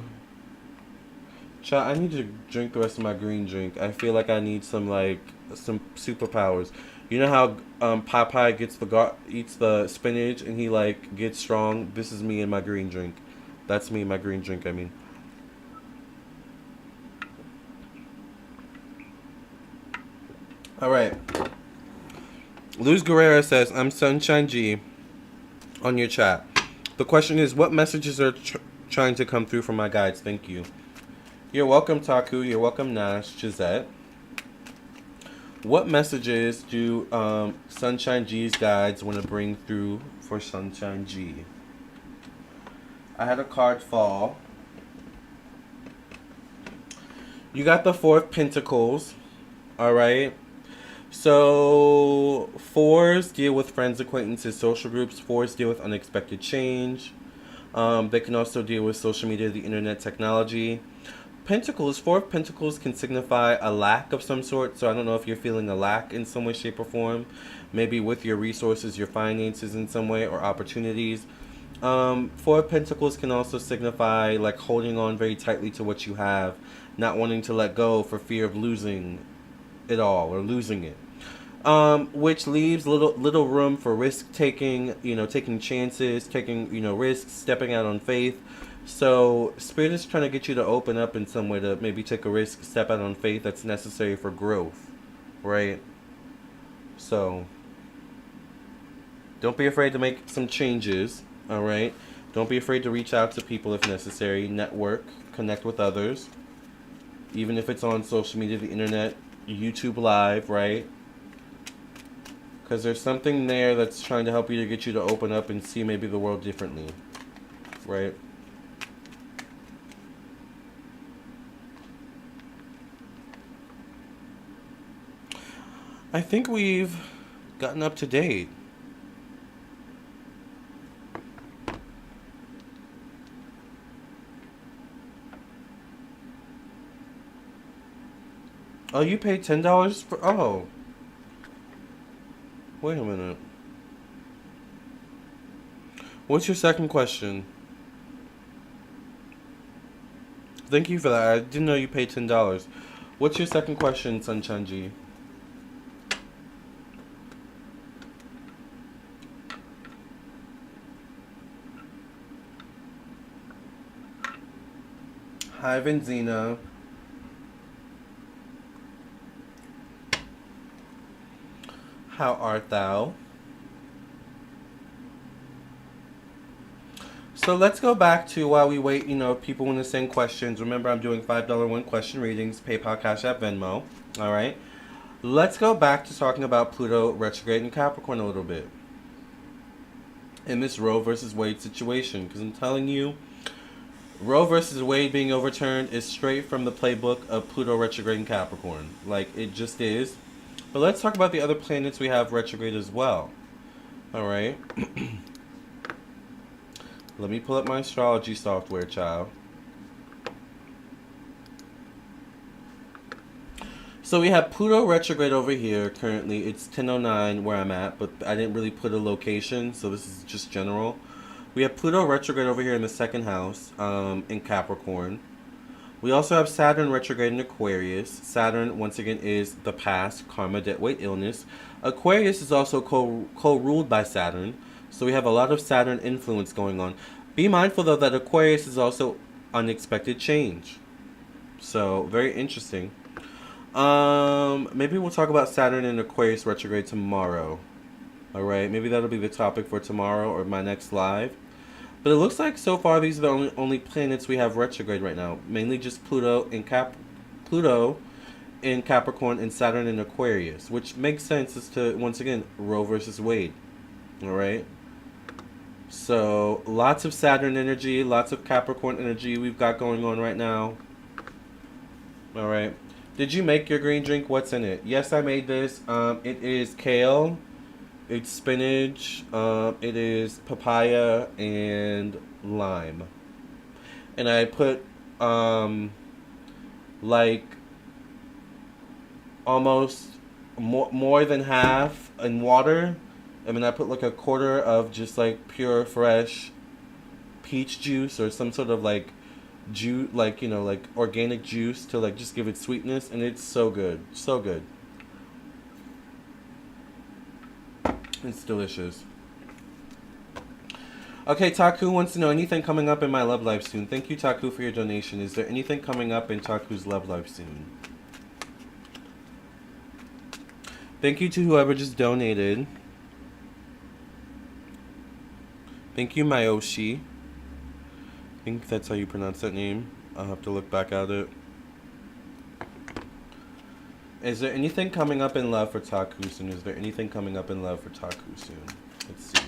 Child, I need to drink the rest of my green drink. I feel like I need some superpowers. You know how Popeye eats the spinach and he like gets strong? This is me in my green drink. That's me in my green drink, I mean. Alright. Luz Guerrera says, I'm Sunshine G on your chat. The question is, what messages are trying to come through from my guides? Thank you. You're welcome, Taku. You're welcome, Nash. Gisette. What messages do Sunshine G's guides want to bring through for Sunshine G? I had a card fall. You got the Four of Pentacles. Alright. So, fours deal with friends, acquaintances, social groups. Fours deal with unexpected change. They can also deal with social media, the internet, technology. Pentacles, Four of Pentacles can signify a lack of some sort. So I don't know if you're feeling a lack in some way, shape, or form. Maybe with your resources, your finances in some way, or opportunities. Four of Pentacles can also signify like holding on very tightly to what you have, not wanting to let go for fear of losing it all or losing it. Which leaves little room for risk taking, taking chances, taking, risks, stepping out on faith. So Spirit is trying to get you to open up in some way to maybe take a risk, step out on faith that's necessary for growth, right? So don't be afraid to make some changes, all right? Don't be afraid to reach out to people if necessary, network, connect with others, even if it's on social media, the internet, YouTube Live, right? Because there's something there that's trying to help you to get you to open up and see maybe the world differently, right? I think we've gotten up to date. Oh, you paid $10 for... Oh. Wait a minute. What's your second question? Thank you for that. I didn't know you paid $10. What's your second question, Sunshine G? Hi, Benzina. How art thou? So let's go back to while we wait, people want to send questions. Remember, I'm doing $5 one question readings, PayPal, Cash App, Venmo. All right. Let's go back to talking about Pluto retrograde in Capricorn a little bit. In this Roe versus Wade situation. Because I'm telling you, Roe versus Wade being overturned is straight from the playbook of Pluto retrograde in Capricorn. Like, it just is. But let's talk about the other planets we have retrograde as well. All right. Let me pull up my astrology software, child. So we have Pluto retrograde over here currently. It's 10:09 where I'm at, but I didn't really put a location, so this is just general. We have Pluto retrograde over here in the second house, in Capricorn. We also have Saturn retrograde in Aquarius. Saturn, once again, is the past, karma, debt, weight, illness. Aquarius is also co-ruled by Saturn. So we have a lot of Saturn influence going on. Be mindful, though, that Aquarius is also unexpected change. So, very interesting. Maybe we'll talk about Saturn and Aquarius retrograde tomorrow. Alright, maybe that'll be the topic for tomorrow or my next live. But it looks like so far these are the only planets we have retrograde right now. Mainly just Pluto in Capricorn and Saturn in Aquarius. Which makes sense as to, once again, Roe versus Wade. Alright? So, lots of Saturn energy, lots of Capricorn energy we've got going on right now. Alright. Did you make your green drink? What's in it? Yes, I made this. It is kale. It's spinach, it is papaya, and lime. And I put, like, almost more than half in water. And then I put, like, a quarter of just, like, pure, fresh peach juice or some sort of, like, juice, like, like, organic juice to, like, just give it sweetness. And it's so good. So good. It's delicious. Okay, Taku wants to know anything coming up in my love life soon. Thank you, Taku, for your donation. Is there anything coming up in Taku's love life soon? Thank you to whoever just donated. Thank you, Mayoshi. I think that's how you pronounce that name. I'll have to look back at it. Is there anything coming up in love for Taku soon? Is there anything coming up in love for Taku soon? Let's see.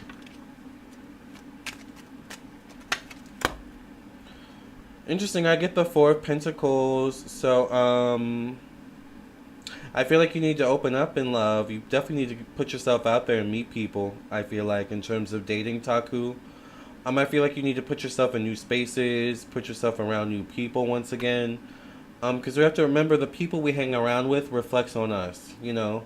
Interesting. I get the Four of Pentacles. So, I feel like you need to open up in love. You definitely need to put yourself out there and meet people, I feel like, in terms of dating, Taku. I feel like you need to put yourself in new spaces, put yourself around new people once again. Because we have to remember the people we hang around with reflects on us, you know?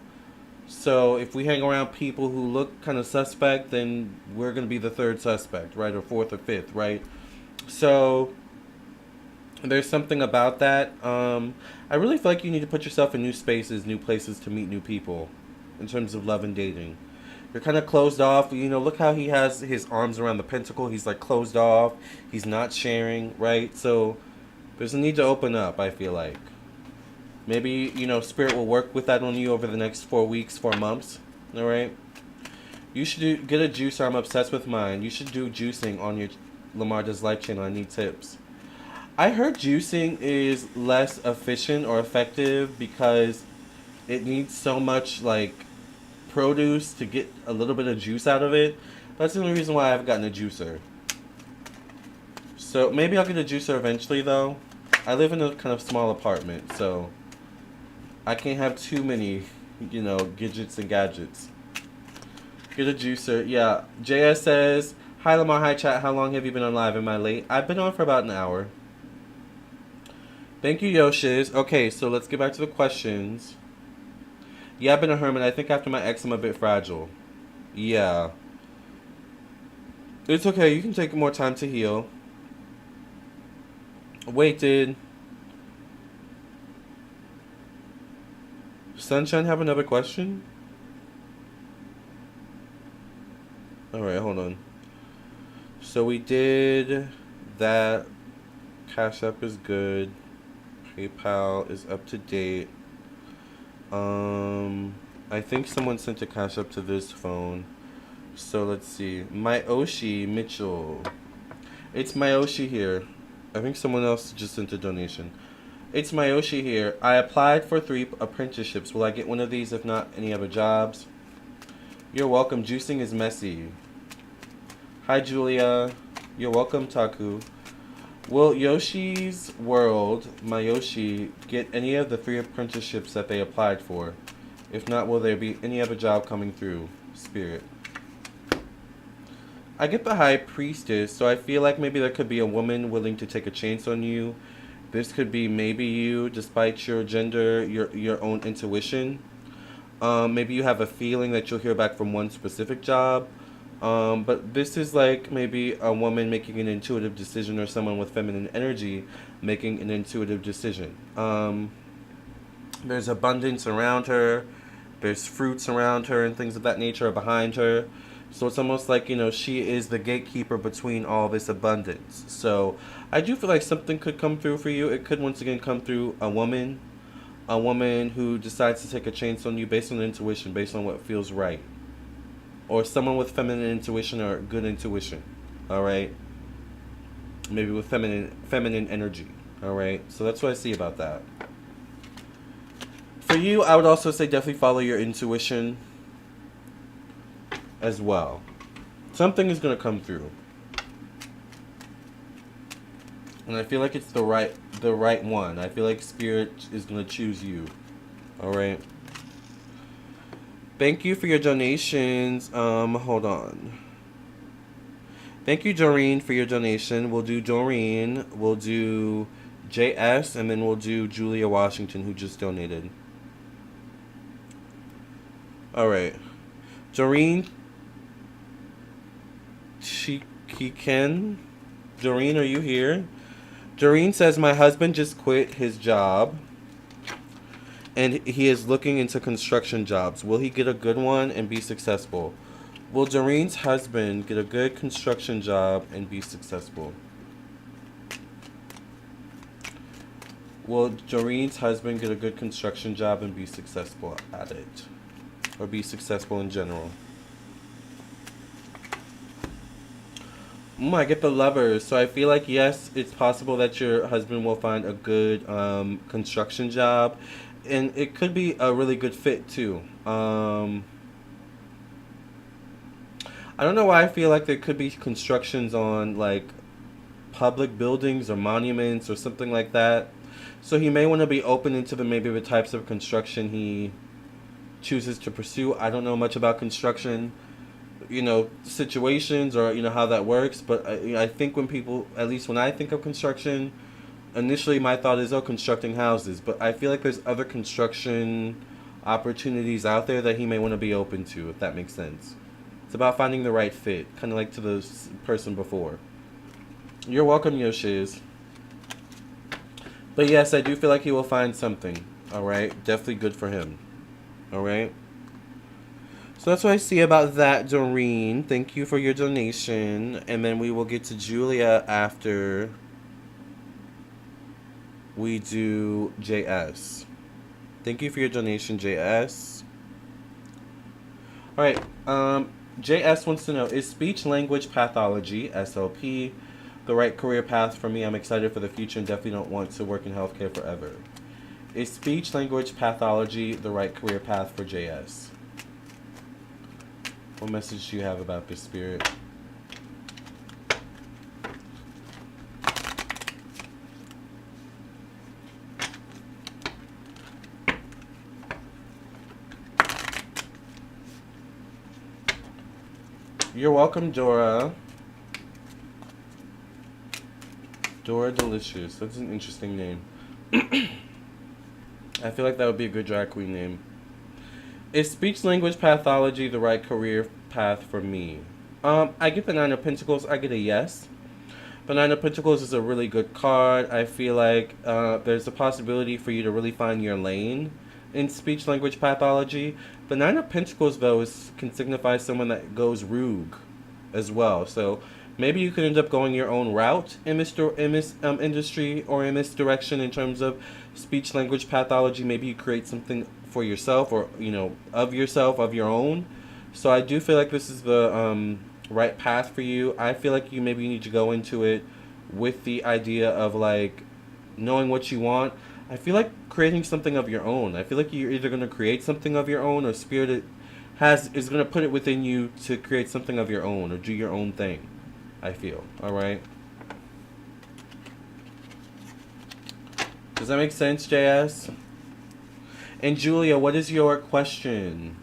So if we hang around people who look kind of suspect, then we're going to be the third suspect, right? Or fourth or fifth, right? So there's something about that. I really feel like you need to put yourself in new spaces, new places to meet new people in terms of love and dating. You're kind of closed off. You know, look how he has his arms around the pentacle. He's like closed off. He's not sharing, right? So there's a need to open up, I feel like. Maybe, you know, Spirit will work with that on you over the next 4 weeks, 4 months. All right? You should get a juicer. I'm obsessed with mine. You should do juicing on your Lamarr Does Life channel. I need tips. I heard juicing is less efficient or effective because it needs so much, like, produce to get a little bit of juice out of it. That's the only reason why I haven't gotten a juicer. So maybe I'll get a juicer eventually, though. I live in a kind of small apartment, so I can't have too many, you know, gadgets and gadgets. Get a juicer. Yeah. JS says, hi Lamarr, hi chat. How long have you been on live? Am I late? I've been on for about an hour. Thank you, Yoshis. Okay, so let's get back to the questions. Yeah, I've been a hermit. I think after my ex, I'm a bit fragile. Yeah. It's okay. You can take more time to heal. Wait, did Sunshine have another question? Alright, hold on. So we did that. Cash App is good. PayPal is up to date. I think someone sent a Cash App to this phone. So let's see. Myoshi Mitchell. It's Myoshi here. I think someone else just sent a donation. It's Myoshi here. I applied for 3 apprenticeships. Will I get one of these? If not, any other jobs? You're welcome. Juicing is messy. Hi, Julia. You're welcome, Taku. Will Yoshi's World, Myoshi, get any of the 3 apprenticeships that they applied for? If not, will there be any other job coming through? Spirit. I get the High Priestess, so I feel like maybe there could be a woman willing to take a chance on you. This could be maybe you, despite your gender, your own intuition. Maybe you have a feeling that you'll hear back from one specific job. But this is like maybe a woman making an intuitive decision or someone with feminine energy making an intuitive decision. There's abundance around her. There's fruits around her and things of that nature are behind her. So it's almost like, you know, she is the gatekeeper between all this abundance. So I do feel like something could come through for you. It could once again come through a woman who decides to take a chance on you based on intuition, based on what feels right. Or someone with feminine intuition or good intuition. All right? Maybe with feminine energy. All right? So that's what I see about that. For you, I would also say definitely follow your intuition as well. Something is going to come through. And I feel like it's the right one. I feel like Spirit is going to choose you. All right? Thank you for your donations. Hold on. Thank you, Doreen, for your donation. We'll do Doreen. We'll do JS. And then we'll do Julia Washington, who just donated. All right. Doreen Chikiken. Doreen, are you here? Doreen says, my husband just quit his job. And he is looking into construction jobs. Will he get a good one and be successful? Will Doreen's husband get a good construction job and be successful? Will Doreen's husband get a good construction job and be successful at it? Or be successful in general? I get the Lovers. So I feel like, yes, it's possible that your husband will find a good construction job. and it could be a really good fit too. I don't know why I feel like there could be constructions on like public buildings or monuments or something like that. So he may want to be open into maybe the types of construction he chooses to pursue. I don't know much about construction, situations or how that works. But I think when people, at least when I think of construction, initially my thought is, oh, constructing houses. But I feel like there's other construction opportunities out there that he may want to be open to, if that makes sense. It's about finding the right fit, kind of like to the person before. You're welcome, Yoshiz. But yes, I do feel like he will find something. Alright? Definitely good for him. Alright? So that's what I see about that, Doreen. Thank you for your donation. And then we will get to Julia after we do JS. Thank you for your donation, JS. Alright, JS wants to know, is speech language pathology, SLP, the right career path for me? I'm excited for the future and definitely don't want to work in healthcare forever. Is speech language pathology the right career path for JS? What message do you have about this, Spirit? You're welcome, Dora. Dora Delicious. That's an interesting name. I feel like that would be a good drag queen name. Is speech language pathology the right career path for me? I get the Nine of Pentacles. I get a yes. The Nine of Pentacles is a really good card. I feel like there's a possibility for you to really find your lane in speech language pathology. The Nine of Pentacles, though, can signify someone that goes rogue as well. So maybe you could end up going your own route in this industry or in this direction in terms of speech language pathology. Maybe you create something for yourself or, of yourself, of your own. So I do feel like this is the right path for you. I feel like you maybe need to go into it with the idea of like knowing what you want. I feel like creating something of your own. I feel like you're either going to create something of your own or Spirit is going to put it within you to create something of your own or do your own thing. I feel. Alright? Does that make sense, JS? And Julia, what is your question?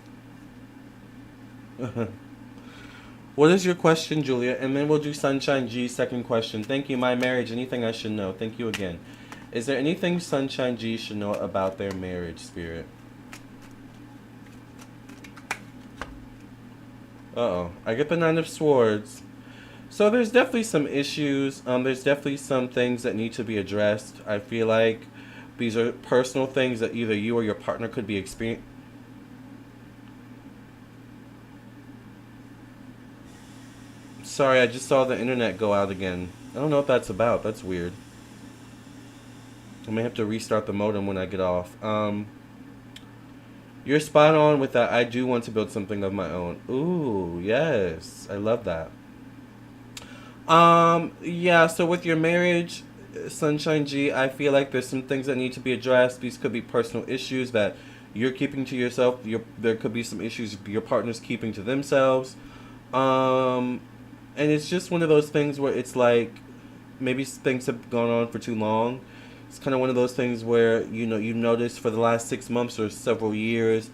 What is your question, Julia? And then we'll do Sunshine G's second question. Thank you. My marriage. Anything I should know? Thank you again. Is there anything Sunshine G should know about their marriage, Spirit? Uh-oh. I get the Nine of Swords. So there's definitely some issues. There's definitely some things that need to be addressed. I feel like these are personal things that either you or your partner could be experiencing. Sorry, I just saw the internet go out again. I don't know what that's about. That's weird. I may have to restart the modem when I get off. You're spot on with that. I do want to build something of my own. Ooh, yes. I love that. Yeah, so with your marriage, Sunshine G, I feel like there's some things that need to be addressed. These could be personal issues that you're keeping to yourself. There could be some issues your partner's keeping to themselves. And it's just one of those things where it's like, maybe things have gone on for too long. It's kind of one of those things where, you notice for the last 6 months or several years,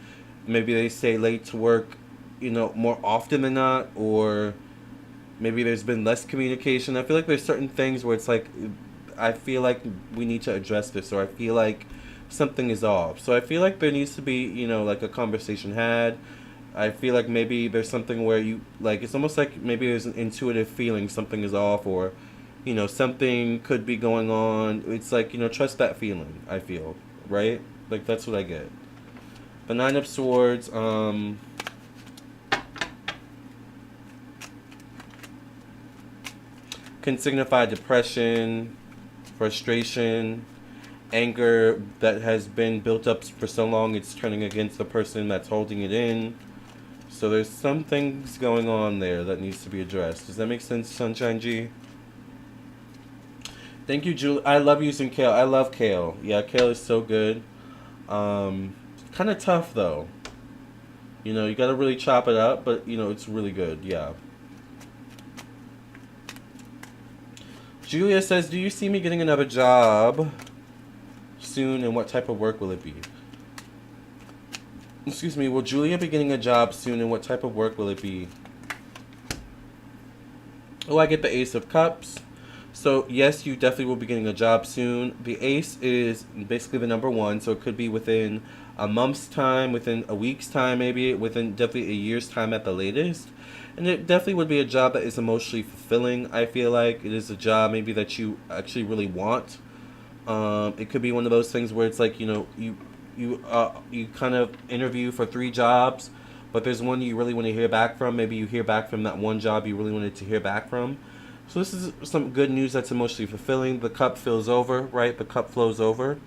maybe they stay late to work, more often than not, or maybe there's been less communication. I feel like there's certain things where it's like, I feel like we need to address this, or I feel like something is off. So I feel like there needs to be, like a conversation had. I feel like maybe there's something where it's almost like maybe there's an intuitive feeling something is off, or something could be going on. It's like, trust that feeling, I feel, right? Like, that's what I get. The Nine of Swords, can signify depression, frustration, anger that has been built up for so long it's turning against the person that's holding it in. So there's some things going on there that needs to be addressed. Does that make sense, Sunshine G? Thank you, Julie. I love using kale. I love kale. Yeah, kale is so good. Kind of tough though. You know, you gotta really chop it up, but you know, it's really good. Yeah. Julia says, do you see me getting another job soon, and what type of work will it be? Excuse me, will Julia be getting a job soon, and what type of work will it be? Oh, I get the Ace of Cups. So, yes, you definitely will be getting a job soon. The Ace is basically the number one, so it could be within a month's time, within a week's time, maybe, within definitely a year's time at the latest. And it definitely would be a job that is emotionally fulfilling, I feel like. It is a job maybe that you actually really want. It could be one of those things where it's like, you know, you kind of interview for 3 jobs, but there's one you really want to hear back from. Maybe you hear back from that one job you really wanted to hear back from. So this is some good news that's emotionally fulfilling. The cup fills over, right? The cup flows over.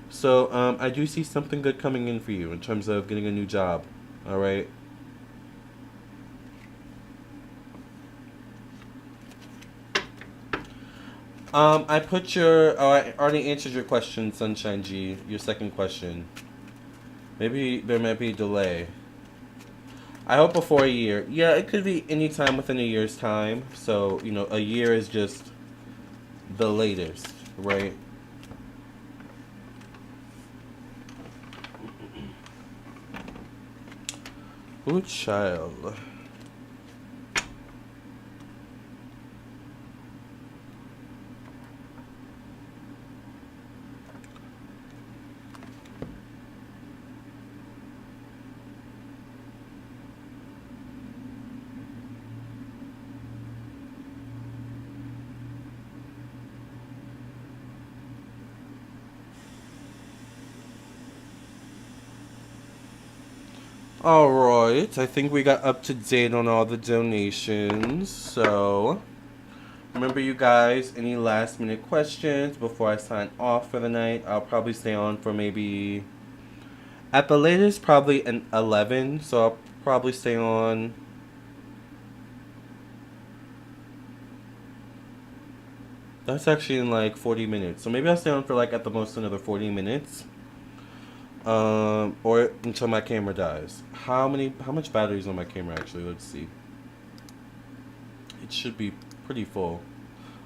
So I do see something good coming in for you in terms of getting a new job. All right. I put your. Oh, I already answered your question, Sunshine G. Your second question. Maybe there might be a delay. I hope before a year. Yeah, it could be any time within a year's time. So, you know, a year is just the latest, right? Ooh, child. Alright, I think we got up to date on all the donations. So, remember you guys, any last minute questions before I sign off for the night? I'll probably stay on for maybe, at the latest, probably an 11. So I'll probably stay on. That's actually in like 40 minutes. So maybe I'll stay on for like at the most another 40 minutes. Or until my camera dies. How much battery is on my camera actually? Let's see. It should be pretty full.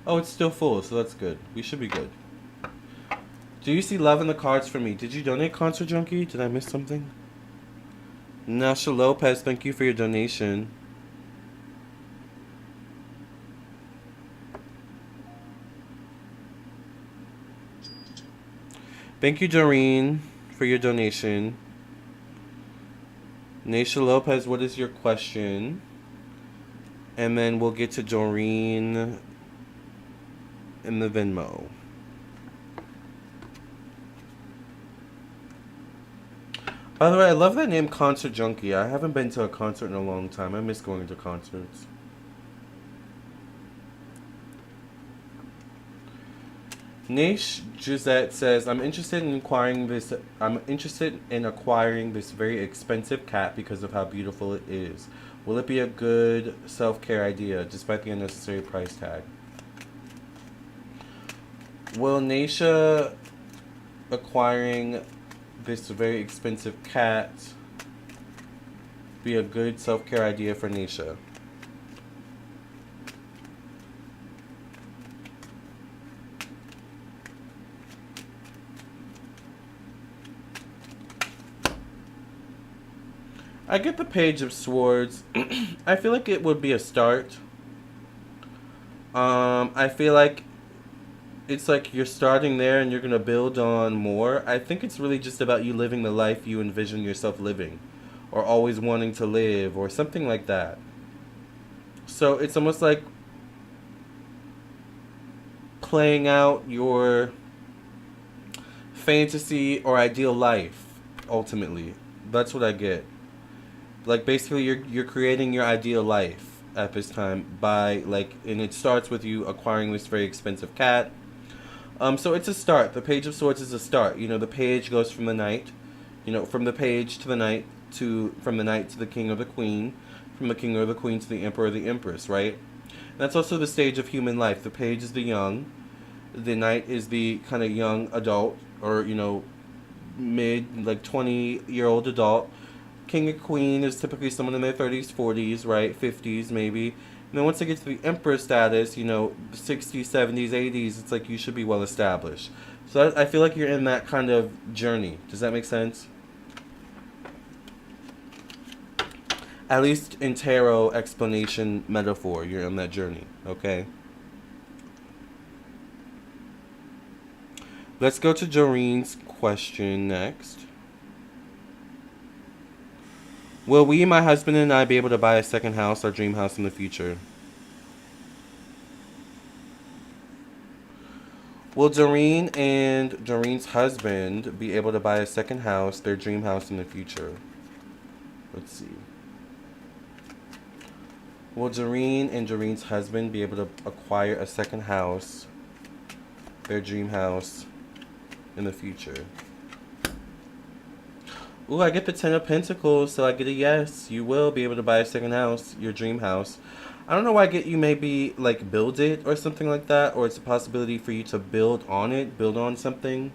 Oh, it's still full, so that's good. We should be good. Do you see love in the cards for me? Did you donate, Concert Junkie? Did I miss something? Nasha Lopez, thank you for your donation. Thank you, Doreen, for your donation. Nasha Lopez, what is your question? And then we'll get to Doreen in the Venmo. By the way, I love that name, Concert Junkie. I haven't been to a concert in a long time. I miss going to concerts. Naish Gisette says, I'm interested in acquiring this very expensive cat because of how beautiful it is. Will it be a good self-care idea despite the unnecessary price tag? Will Naisha acquiring this very expensive cat be a good self-care idea for Naisha? I get the Page of Swords. I feel like it would be a start. I feel like it's like you're starting there and you're going to build on more. I think it's really just about you living the life you envision yourself living, or always wanting to live, or something like that. So it's almost like playing out your fantasy or ideal life, ultimately. That's what I get. Like, basically you're creating your ideal life at this time by, like, and it starts with you acquiring this very expensive cat. So it's a start. The Page of Swords is a start. You know, the page goes from the knight, you know, from the page to the knight, from the knight to the king or the queen, from the king or the queen to the emperor or the empress, right? And that's also the stage of human life. The page is the young, the knight is the kind of young adult, or, you know, mid, like 20-year-old adult. King and queen is typically someone in their 30s, 40s, right? 50s maybe. And then once they get to the emperor status, 60s, 70s, 80s, it's like you should be well established. So I feel like you're in that kind of journey. Does that make sense? At least in tarot explanation metaphor, you're on that journey, okay? Let's go to Doreen's question next. Will we, my husband and I, be able to buy a second house, our dream house, in the future? Will Doreen and Doreen's husband be able to buy a second house, their dream house, in the future? Let's see. Will Doreen and Doreen's husband be able to acquire a second house, their dream house, in the future? Ooh, I get the Ten of Pentacles, so I get a yes. You will be able to buy a second house, your dream house. I don't know why I get you maybe, like, build it or something like that, or it's a possibility for you to build on it, build on something.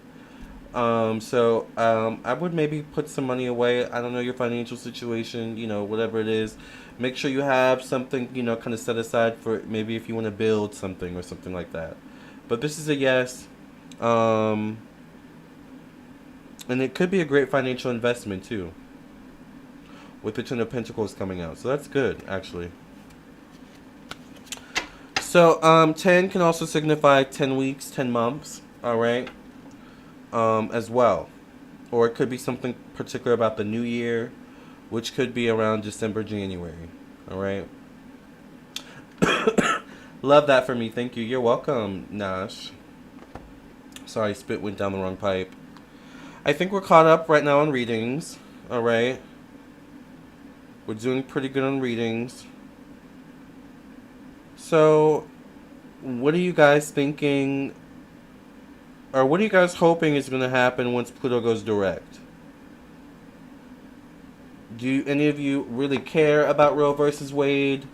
I would maybe put some money away. I don't know your financial situation, whatever it is. Make sure you have something, kind of set aside for maybe if you want to build something or something like that. But this is a yes. And it could be a great financial investment, too. With the Ten of Pentacles coming out. So that's good, actually. So, 10 can also signify 10 weeks, 10 months. Alright? As well. Or it could be something particular about the new year, which could be around December, January. Alright? Love that for me. Thank you. You're welcome, Nash. Sorry, spit went down the wrong pipe. I think we're caught up right now on readings. Alright? We're doing pretty good on readings. So, what are you guys thinking, or what are you guys hoping is going to happen once Pluto goes direct? Do any of you really care about Roe versus Wade?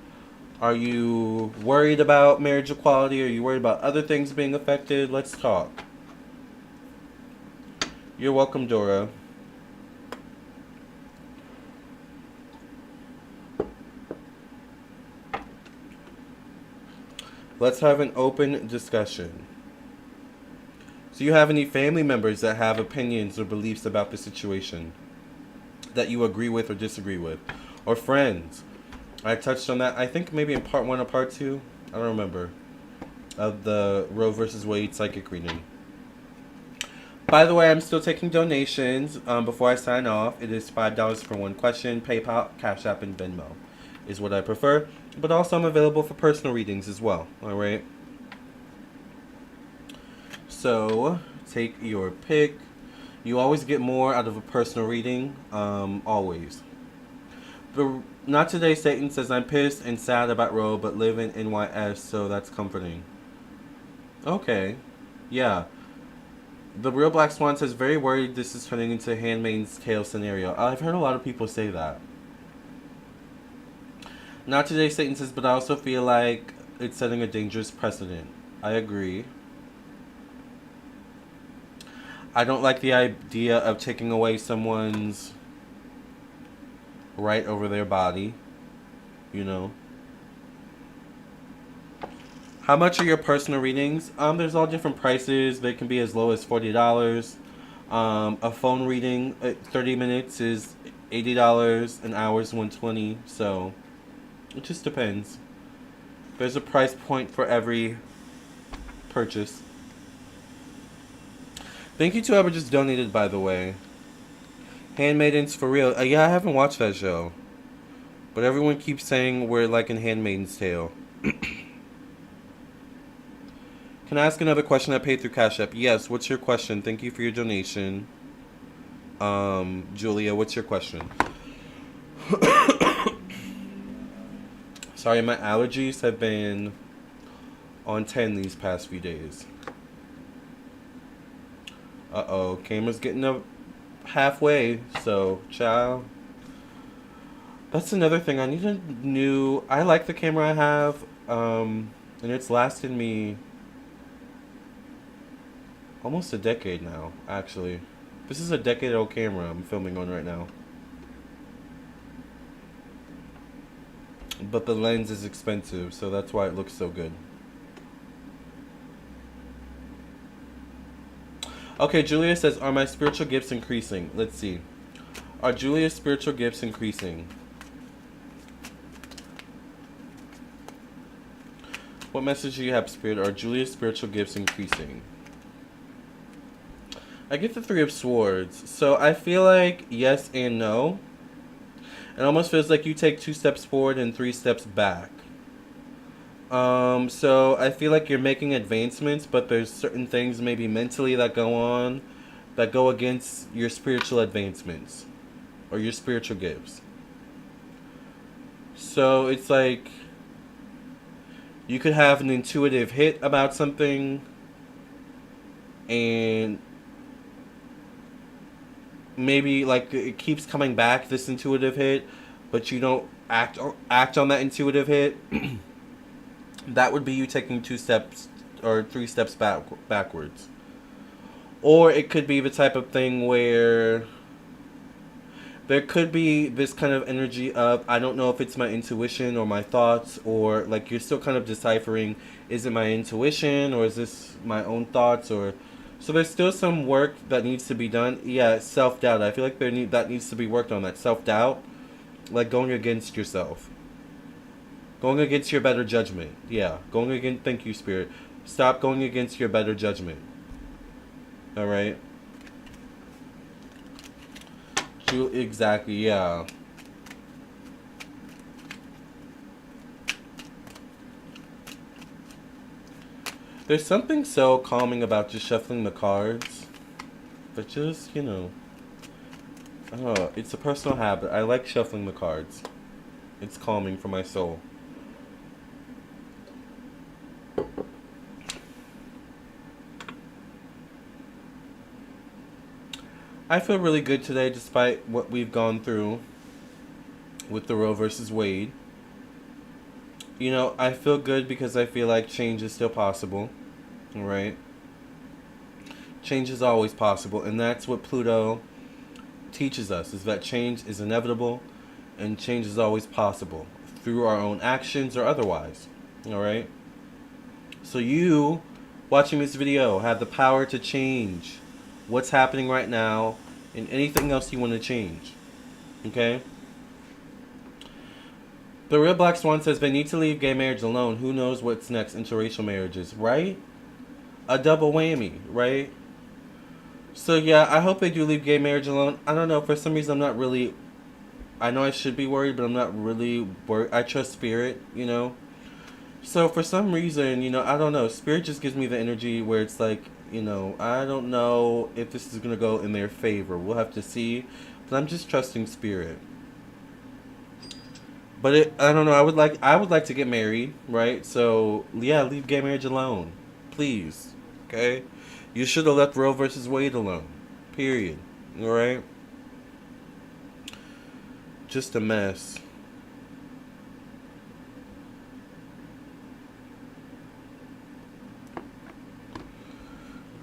Are you worried about marriage equality? Are you worried about other things being affected? Let's talk. You're welcome, Dora. Let's have an open discussion. So you have any family members that have opinions or beliefs about the situation that you agree with or disagree with? Or friends? I touched on that, I think maybe in part 1 or part 2. I don't remember. Of the Roe versus Wade psychic reading. By the way, I'm still taking donations before I sign off. It is $5 for one question. PayPal, Cash App, and Venmo is what I prefer. But also I'm available for personal readings as well. Alright? So, take your pick. You always get more out of a personal reading. Always. But not today, Satan says, I'm pissed and sad about Roe, but live in NYS, so that's comforting. Okay. Yeah. The Real Black Swan says, very worried this is turning into a Handmaid's Tale scenario. I've heard a lot of people say that. Not today, Satan says, but I also feel like it's setting a dangerous precedent. I agree. I don't like the idea of taking away someone's right over their body. How much are your personal readings? There's all different prices. They can be as low as $40. A phone reading at 30 minutes is $80. An hour is $120. So it just depends. There's a price point for every purchase. Thank you to whoever just donated, by the way. Handmaidens for real. Yeah, I haven't watched that show. But everyone keeps saying we're like in Handmaid's Tale. Can I ask another question? I paid through Cash App. Yes, what's your question? Thank you for your donation. Julia, what's your question? Sorry, my allergies have been on 10 these past few days. Uh-oh, camera's getting up halfway, so, ciao. That's another thing. I need a new... I like the camera I have, and it's lasted me almost a decade now, actually. This is a decade-old camera I'm filming on right now. But the lens is expensive, so that's why it looks so good. Okay, Julia says, are my spiritual gifts increasing? Let's see. Are Julia's spiritual gifts increasing? What message do you have, Spirit? Are Julia's spiritual gifts increasing? I get the Three of Swords. So I feel like yes and no. It almost feels like you take 2 steps forward and 3 steps back. So I feel like you're making advancements, but there's certain things maybe mentally that go on that go against your spiritual advancements or your spiritual gifts. So it's like you could have an intuitive hit about something and maybe like it keeps coming back, this intuitive hit, but you don't act on that intuitive hit. That would be you taking 2 steps or 3 steps backwards. Or it could be the type of thing where there could be this kind of energy of, I don't know if it's my intuition or my thoughts, or like you're still kind of deciphering, is it my intuition or is this my own thoughts? Or so there's still some work that needs to be done. Yeah, self-doubt. I feel like that needs to be worked on, that self-doubt, like going against yourself. Going against your better judgment. Yeah, going against, thank you, Spirit. Stop going against your better judgment. Alright? Exactly, yeah. There's something so calming about just shuffling the cards. But just, you know. Oh, it's a personal habit. I like shuffling the cards. It's calming for my soul. I feel really good today despite what we've gone through with the Roe versus Wade. You know, I feel good because I feel like change is still possible, right? Change is always possible, and that's what Pluto teaches us, is that change is inevitable and change is always possible through our own actions or otherwise, all right? So you, watching this video, have the power to change what's happening right now and anything else you want to change, okay? The Real Black Swan says they need to leave gay marriage alone. Who knows what's next? Interracial marriages, right? A double whammy, right? So yeah, I hope they do leave gay marriage alone. I don't know, for some reason I'm not really, I know I should be worried, but I'm not really worried. I trust Spirit, you know? So for some reason, you know, I don't know, Spirit just gives me the energy where it's like, you know, I don't know if this is going to go in their favor. We'll have to see, but I'm just trusting Spirit. But I don't know, I would like to get married, right? So, yeah, leave gay marriage alone. Please. Okay? You should have left Roe versus Wade alone. Period. Alright? Just a mess.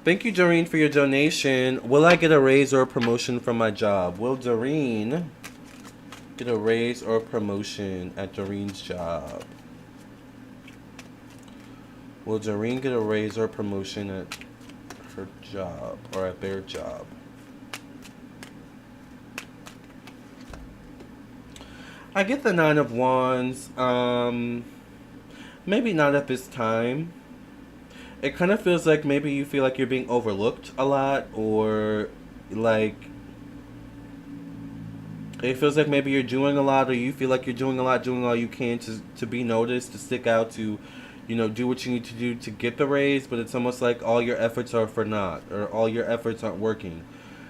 Thank you, Doreen, for your donation. Will I get a raise or a promotion from my job? Will Doreen get a raise or a promotion at Doreen's job? Will Doreen get a raise or a promotion at her job or at their job? I get the 9 of Wands. Maybe not at this time. It kind of feels like maybe you feel like you're being overlooked a lot, or like it feels like maybe you're doing a lot, or you feel like you're doing a lot, doing all you can to be noticed, to stick out, to, you know, do what you need to do to get the raise, but it's almost like all your efforts are for naught, or all your efforts aren't working.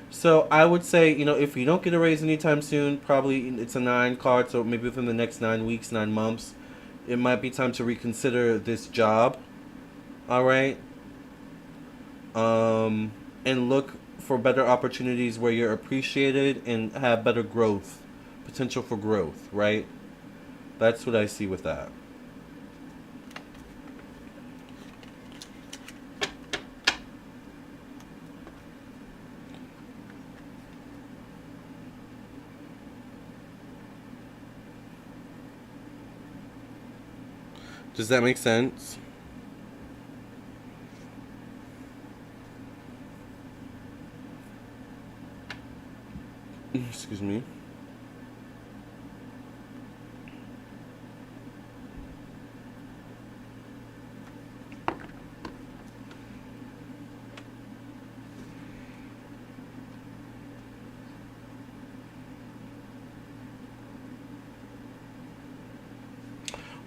So I would say, you know, if you don't get a raise anytime soon, probably it's a 9 card, so maybe within the next 9 weeks, 9 months, it might be time to reconsider this job. Alright? And look for better opportunities where you're appreciated and have better growth. Potential for growth, right? That's what I see with that. Does that make sense? Excuse me.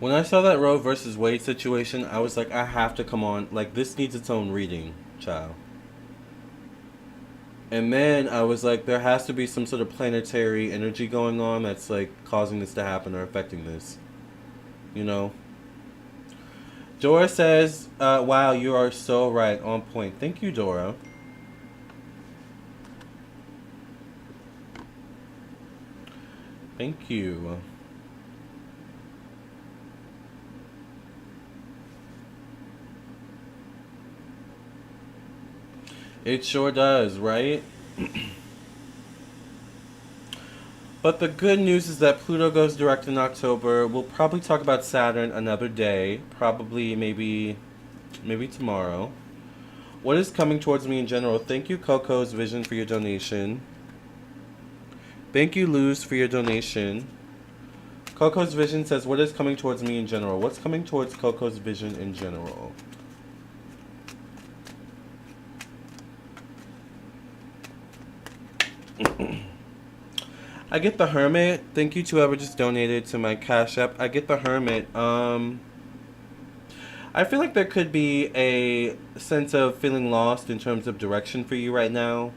When I saw that Roe versus Wade situation, I was like, I have to come on. Like, this needs its own reading, child. And then I was like, there has to be some sort of planetary energy going on that's like causing this to happen or affecting this. You know? Dora says, wow, you are so right. On point. Thank you, Dora. Thank you. It sure does, right? But the good news is that Pluto goes direct in October. We'll probably talk about Saturn another day. Probably, maybe tomorrow. What is coming towards me in general? Thank you, Coco's Vision, for your donation. Thank you, Luz, for your donation. Coco's Vision says, what is coming towards me in general? What's coming towards Coco's Vision in general? I get the Hermit. Thank you to whoever just donated to my Cash App. I get the Hermit. I feel like there could be a sense of feeling lost in terms of direction for you right now.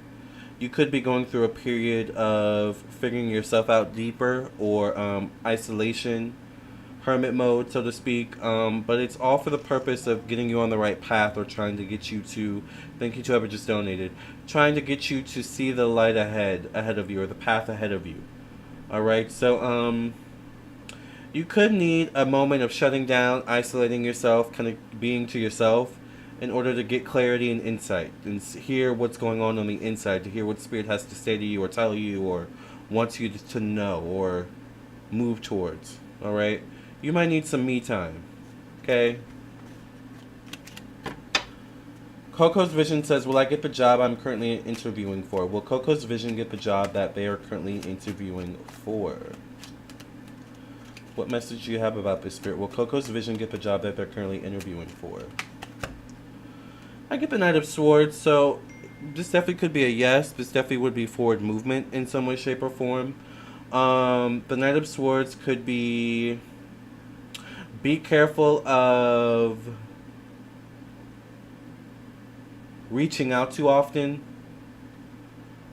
You could be going through a period of figuring yourself out deeper, or isolation, hermit mode, so to speak. But it's all for the purpose of getting you on the right path, or trying to get you to, thank you to whoever just donated, trying to get you to see the light ahead of you, or the path ahead of you. Alright, so you could need a moment of shutting down, isolating yourself, kind of being to yourself, in order to get clarity and insight, and hear what's going on the inside, to hear what Spirit has to say to you, or tell you, or wants you to know, or move towards. Alright? You might need some me time. Okay? Coco's Vision says, will I get the job I'm currently interviewing for? Will Coco's Vision get the job that they are currently interviewing for? What message do you have about this, Spirit? Will Coco's Vision get the job that they're currently interviewing for? I get the Knight of Swords, so this definitely could be a yes. This definitely would be forward movement in some way, shape, or form. The Knight of Swords could be careful of reaching out too often.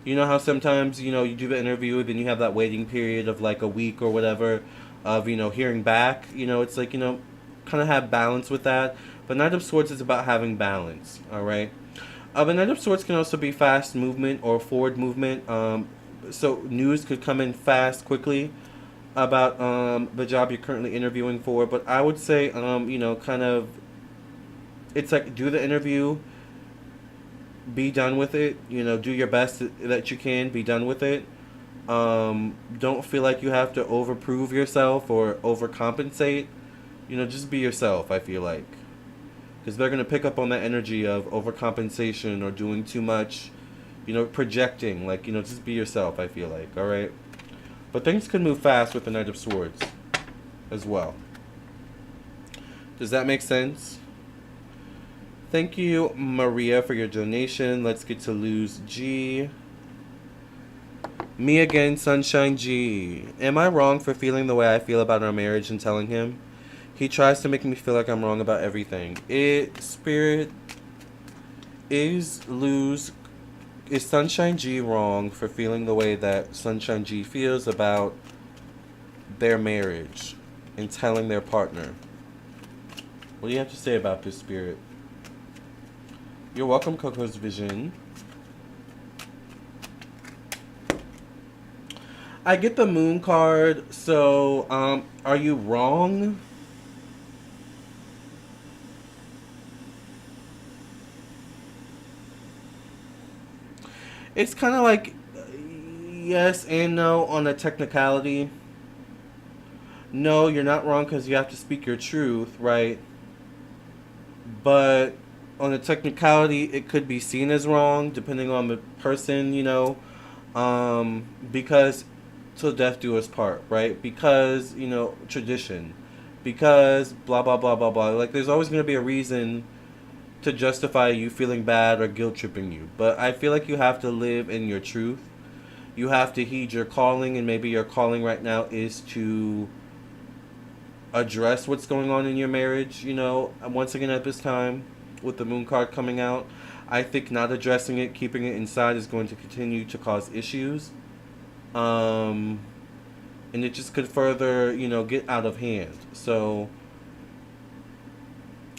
You know how sometimes, you do the interview, then you have that waiting period of like a week or whatever of, hearing back. It's like, kind of have balance with that. But Knight of Swords is about having balance, alright? The Knight of Swords can also be fast movement or forward movement. So news could come in fast, quickly about the job you're currently interviewing for. But I would say, kind of, it's like, do the interview, be done with it. Do your best that you can, be done with it. Don't feel like you have to overprove yourself or overcompensate. Just be yourself, I feel like. Because they're going to pick up on that energy of overcompensation or doing too much, projecting. Like, just be yourself, I feel like, alright? But things can move fast with the Knight of Swords as well. Does that make sense? Thank you, Maria, for your donation. Let's get to Luz G. Me again, Sunshine G. Am I wrong for feeling the way I feel about our marriage and telling him? He tries to make me feel like I'm wrong about everything. Spirit, is Sunshine G wrong for feeling the way that Sunshine G feels about their marriage and telling their partner? What do you have to say about this, Spirit? You're welcome, Coco's Vision. I get the Moon card, so, are you wrong? It's kind of like yes and no on a technicality. no, you're not wrong because you have to speak your truth, right? But on a technicality, it could be seen as wrong depending on the person, because till death do us part, right? Because, tradition, because blah, blah, blah, blah, blah. Like, there's always going to be a reason to justify you feeling bad or guilt tripping you. But I feel like you have to live in your truth. You have to heed your calling, and maybe your calling right now is to address what's going on in your marriage, once again at this time with the moon card coming out. I think not addressing it, keeping it inside is going to continue to cause issues. And it just could further, get out of hand. So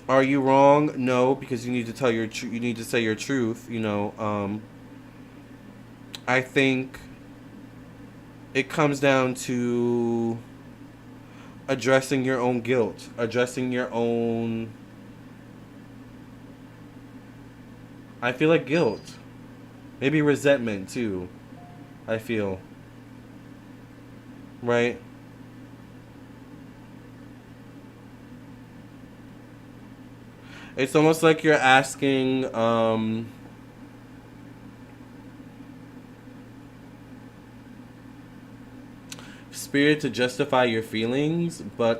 are you wrong? No, because you need to tell you need to say your truth, I think it comes down to addressing your own guilt, addressing your own, I feel like guilt, maybe resentment too, I feel, right? It's almost like you're asking, spirit to justify your feelings, but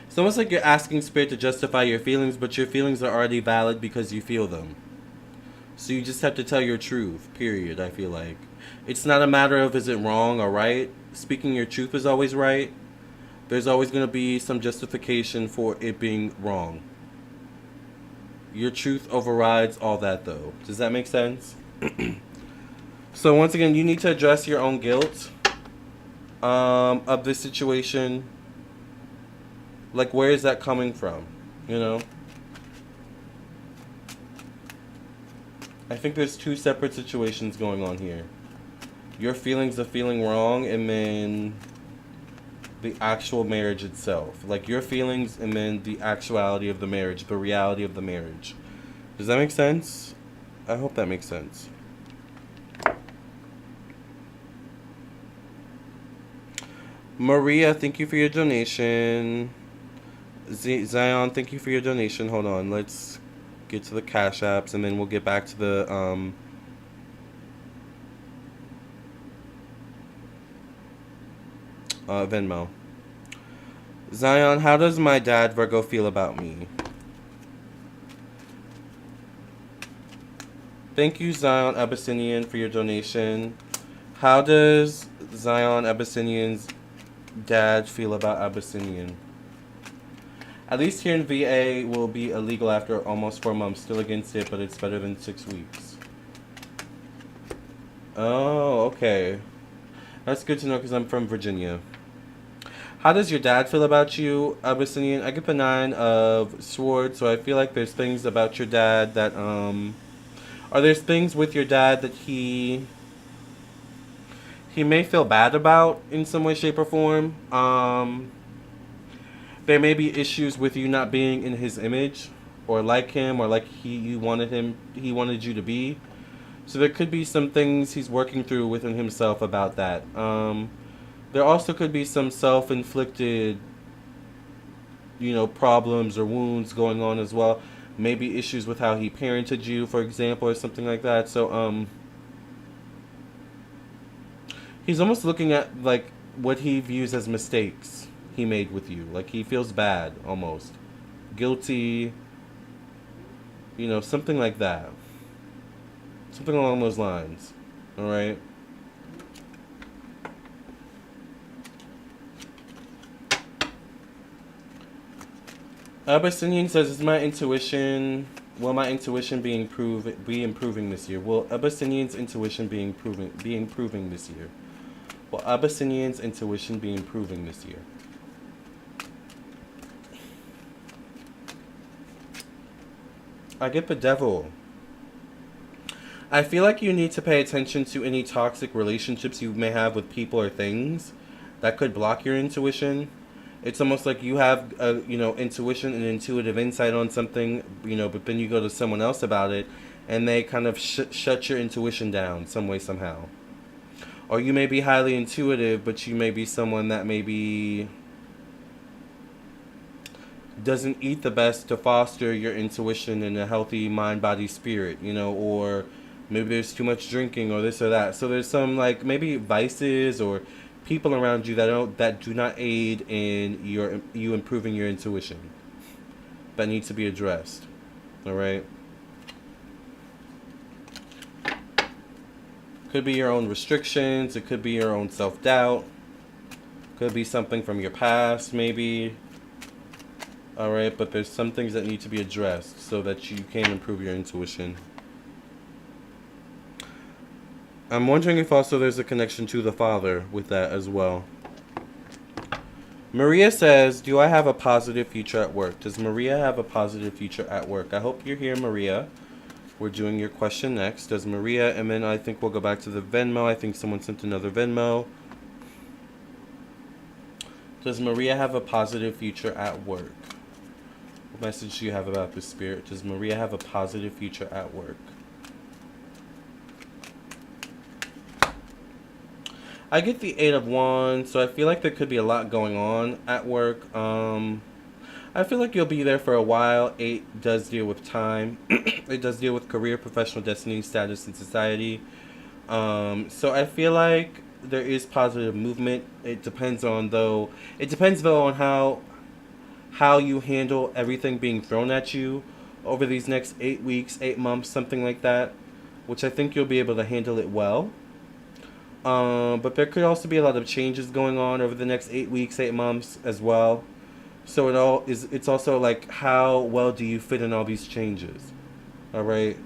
it's almost like you're asking spirit to justify your feelings, but your feelings are already valid because you feel them. So you just have to tell your truth, period, I feel like. It's not a matter of is it wrong or right. Speaking your truth is always right. There's always going to be some justification for it being wrong. Your truth overrides all that, though. Does that make sense? So once again, you need to address your own guilt of this situation. Like, where is that coming from? I think there's two separate situations going on here. Your feelings of feeling wrong, and then the actual marriage itself. Like, your feelings and then the actuality of the marriage, the reality of the marriage. Does that make sense? I hope that makes sense. Maria, thank you for your donation. Zion, thank you for your donation. Hold on, let's get to the Cash Apps, and then we'll get back to the Venmo. Zion, how does my dad Virgo feel about me? Thank you, Zion Abyssinian, for your donation. How does Zion Abyssinian's dad feel about Abyssinian? At least here in VA will be illegal after almost 4 months. Still against it, but it's better than 6 weeks. Oh, okay. That's good to know because I'm from Virginia. How does your dad feel about you, Abyssinian? I get the 9 of Swords, so I feel like there's things about your dad that, are there things with your dad that he may feel bad about in some way, shape, or form? There may be issues with you not being in his image, or like him, or like he wanted you to be. So there could be some things he's working through within himself about that. There also could be some self-inflicted, problems or wounds going on as well. Maybe issues with how he parented you, for example, or something like that. So, he's almost looking at, like, what he views as mistakes he made with you. Like, he feels bad, almost. Guilty. Something like that. Something along those lines. Alright? Abyssinian says, "Is my intuition... Will my intuition be improving this year? Will Abyssinian's intuition be improving this year? Will Abyssinian's intuition be improving this year?" I get the Devil. I feel like you need to pay attention to any toxic relationships you may have with people or things that could block your intuition. It's almost like you have, intuition and intuitive insight on something, but then you go to someone else about it, and they kind of shut your intuition down some way, somehow. Or you may be highly intuitive, but you may be someone that maybe doesn't eat the best to foster your intuition and a healthy mind, body, spirit, you know, or maybe there's too much drinking or this or that. So there's some like maybe vices or people around you that do not aid in you improving your intuition that need to be addressed. All right. Could be your own restrictions. It could be your own self-doubt. Could be something from your past, maybe. All right, but there's some things that need to be addressed so that you can improve your intuition. I'm wondering if also there's a connection to the father with that as well. Maria says, do I have a positive future at work? Does Maria have a positive future at work? I hope you're here, Maria. We're doing your question next. Does Maria, and then I think we'll go back to the Venmo. I think someone sent another Venmo. Does Maria have a positive future at work? What message do you have about the spirit? Does Maria have a positive future at work? I get the 8 of Wands, so I feel like there could be a lot going on at work. I feel like you'll be there for a while. 8 does deal with time. It does deal with career, professional destiny, status, and society. So I feel like there is positive movement. It depends though on how you handle everything being thrown at you over these next 8 weeks, 8 months, something like that, which I think you'll be able to handle it well. But there could also be a lot of changes going on over the next 8 weeks, 8 months as well. So it's also like, how well do you fit in all these changes? All right.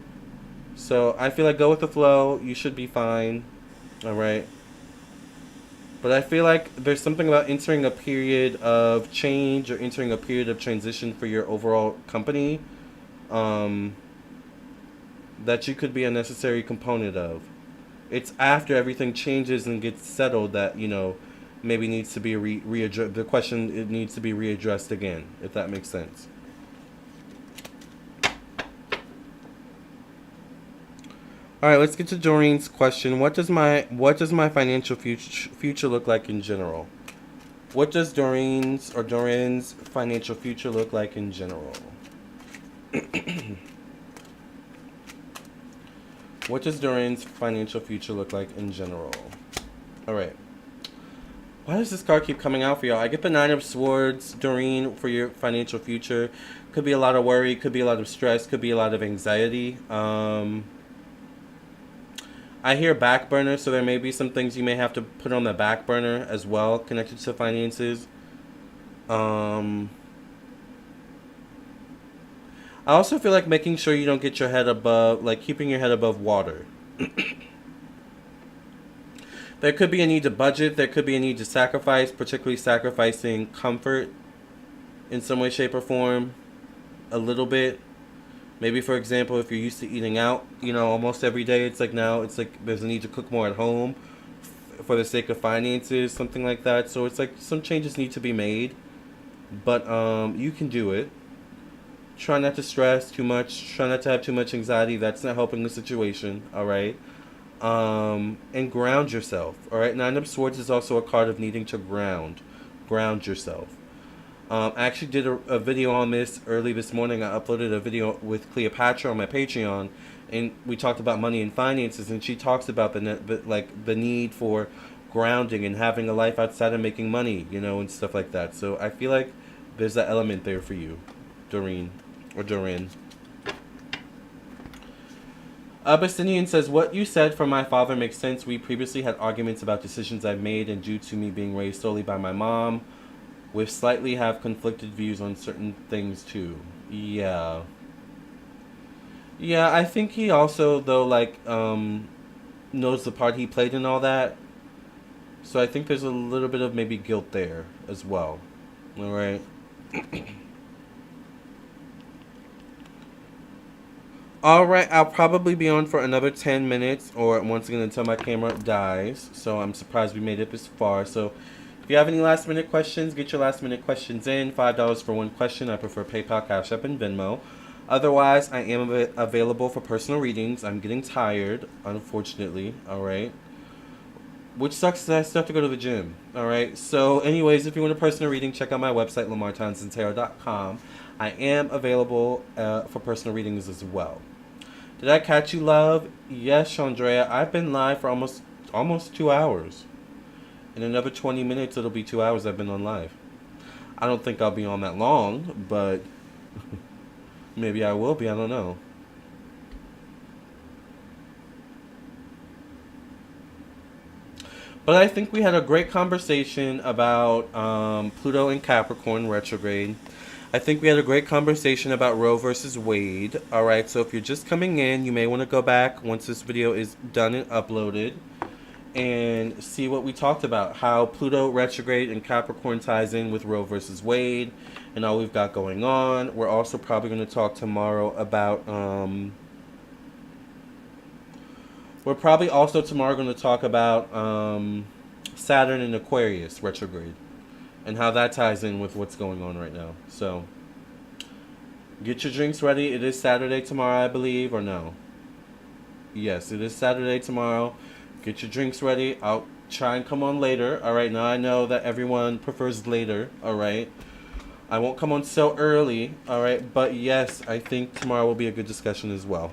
So I feel like go with the flow. You should be fine. All right. But I feel like there's something about entering a period of change or entering a period of transition for your overall company that you could be a necessary component of. It's after everything changes and gets settled that, you know, maybe needs to be readdressed. The question, it needs to be readdressed again, if that makes sense. All right, let's get to Doreen's question. What does my financial future look like in general? What does Doreen's financial future look like in general? What does Doreen's financial future look like in general? All right. Why does this card keep coming out for y'all? I get the 9 of Swords, Doreen, for your financial future. Could be a lot of worry, could be a lot of stress, could be a lot of anxiety. I hear back burner, so there may be some things you may have to put on the back burner as well, connected to finances. I also feel like making sure you don't get your head above, like keeping your head above water. There could be a need to budget. There could be a need to sacrifice, particularly sacrificing comfort in some way, shape, or form a little bit. Maybe, for example, if you're used to eating out, you know, almost every day, it's like now it's like there's a need to cook more at home for the sake of finances, something like that. So it's like some changes need to be made, but you can do it. Try not to stress too much. Try not to have too much anxiety. That's not helping the situation, all right? And ground yourself, all right? 9 of Swords is also a card of needing to ground yourself. I actually did a video on this early this morning. I uploaded a video with Cleopatra on my Patreon, and we talked about money and finances, and she talks about the need for grounding and having a life outside of making money, you know, and stuff like that. So I feel like there's that element there for you, Doreen. Or Doreen. Abyssinian says, what you said from my father makes sense. We previously had arguments about decisions I've made, and due to me being raised solely by my mom, we slightly have conflicted views on certain things too. Yeah. Yeah, I think he also, though, like, knows the part he played in all that. So I think there's a little bit of maybe guilt there as well. All right. Alright, I'll probably be on for another 10 minutes, or once again until my camera dies. So I'm surprised we made it this far. So if you have any last minute questions, get your last minute questions in. $5 for one question. I prefer PayPal, Cash App, and Venmo. Otherwise, I am available for personal readings. I'm getting tired, unfortunately. Alright. which sucks that I still have to go to the gym. Alright, so anyways, if you want a personal reading, check out my website, LamarrTownsendTarot.com. I am available for personal readings as well. Did I catch you, love? Yes, Chandrea. I've been live for almost 2 hours. In another 20 minutes, it'll be 2 hours I've been on live. I don't think I'll be on that long, but maybe I will be. I don't know. But I think we had a great conversation about Pluto and Capricorn retrograde. I think we had a great conversation about Roe versus Wade. Alright, so if you're just coming in, you may want to go back once this video is done and uploaded and see what we talked about. How Pluto retrograde and Capricorn ties in with Roe versus Wade and all we've got going on. We're also probably going to talk tomorrow about... We're probably also tomorrow going to talk about Saturn and Aquarius retrograde and how that ties in with what's going on right now. So, get your drinks ready. It is Saturday tomorrow, I believe, or no? Yes, it is Saturday tomorrow. Get your drinks ready. I'll try and come on later. All right, now I know that everyone prefers later. All right. I won't come on so early. All right, but yes, I think tomorrow will be a good discussion as well.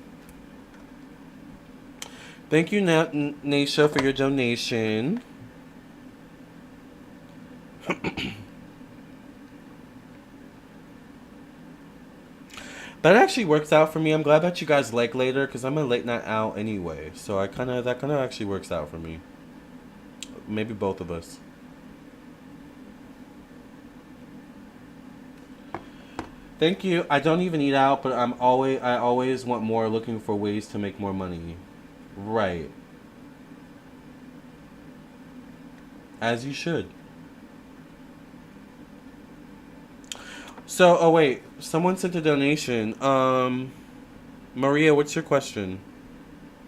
Thank you, Nasha, for your donation. That actually works out for me. I'm glad that you guys like later, because I'm a late night owl anyway. So that kind of actually works out for me. Maybe both of us. Thank you. I don't even eat out, but I always want more, looking for ways to make more money. Right. As you should. So, oh wait, someone sent a donation. Maria, what's your question?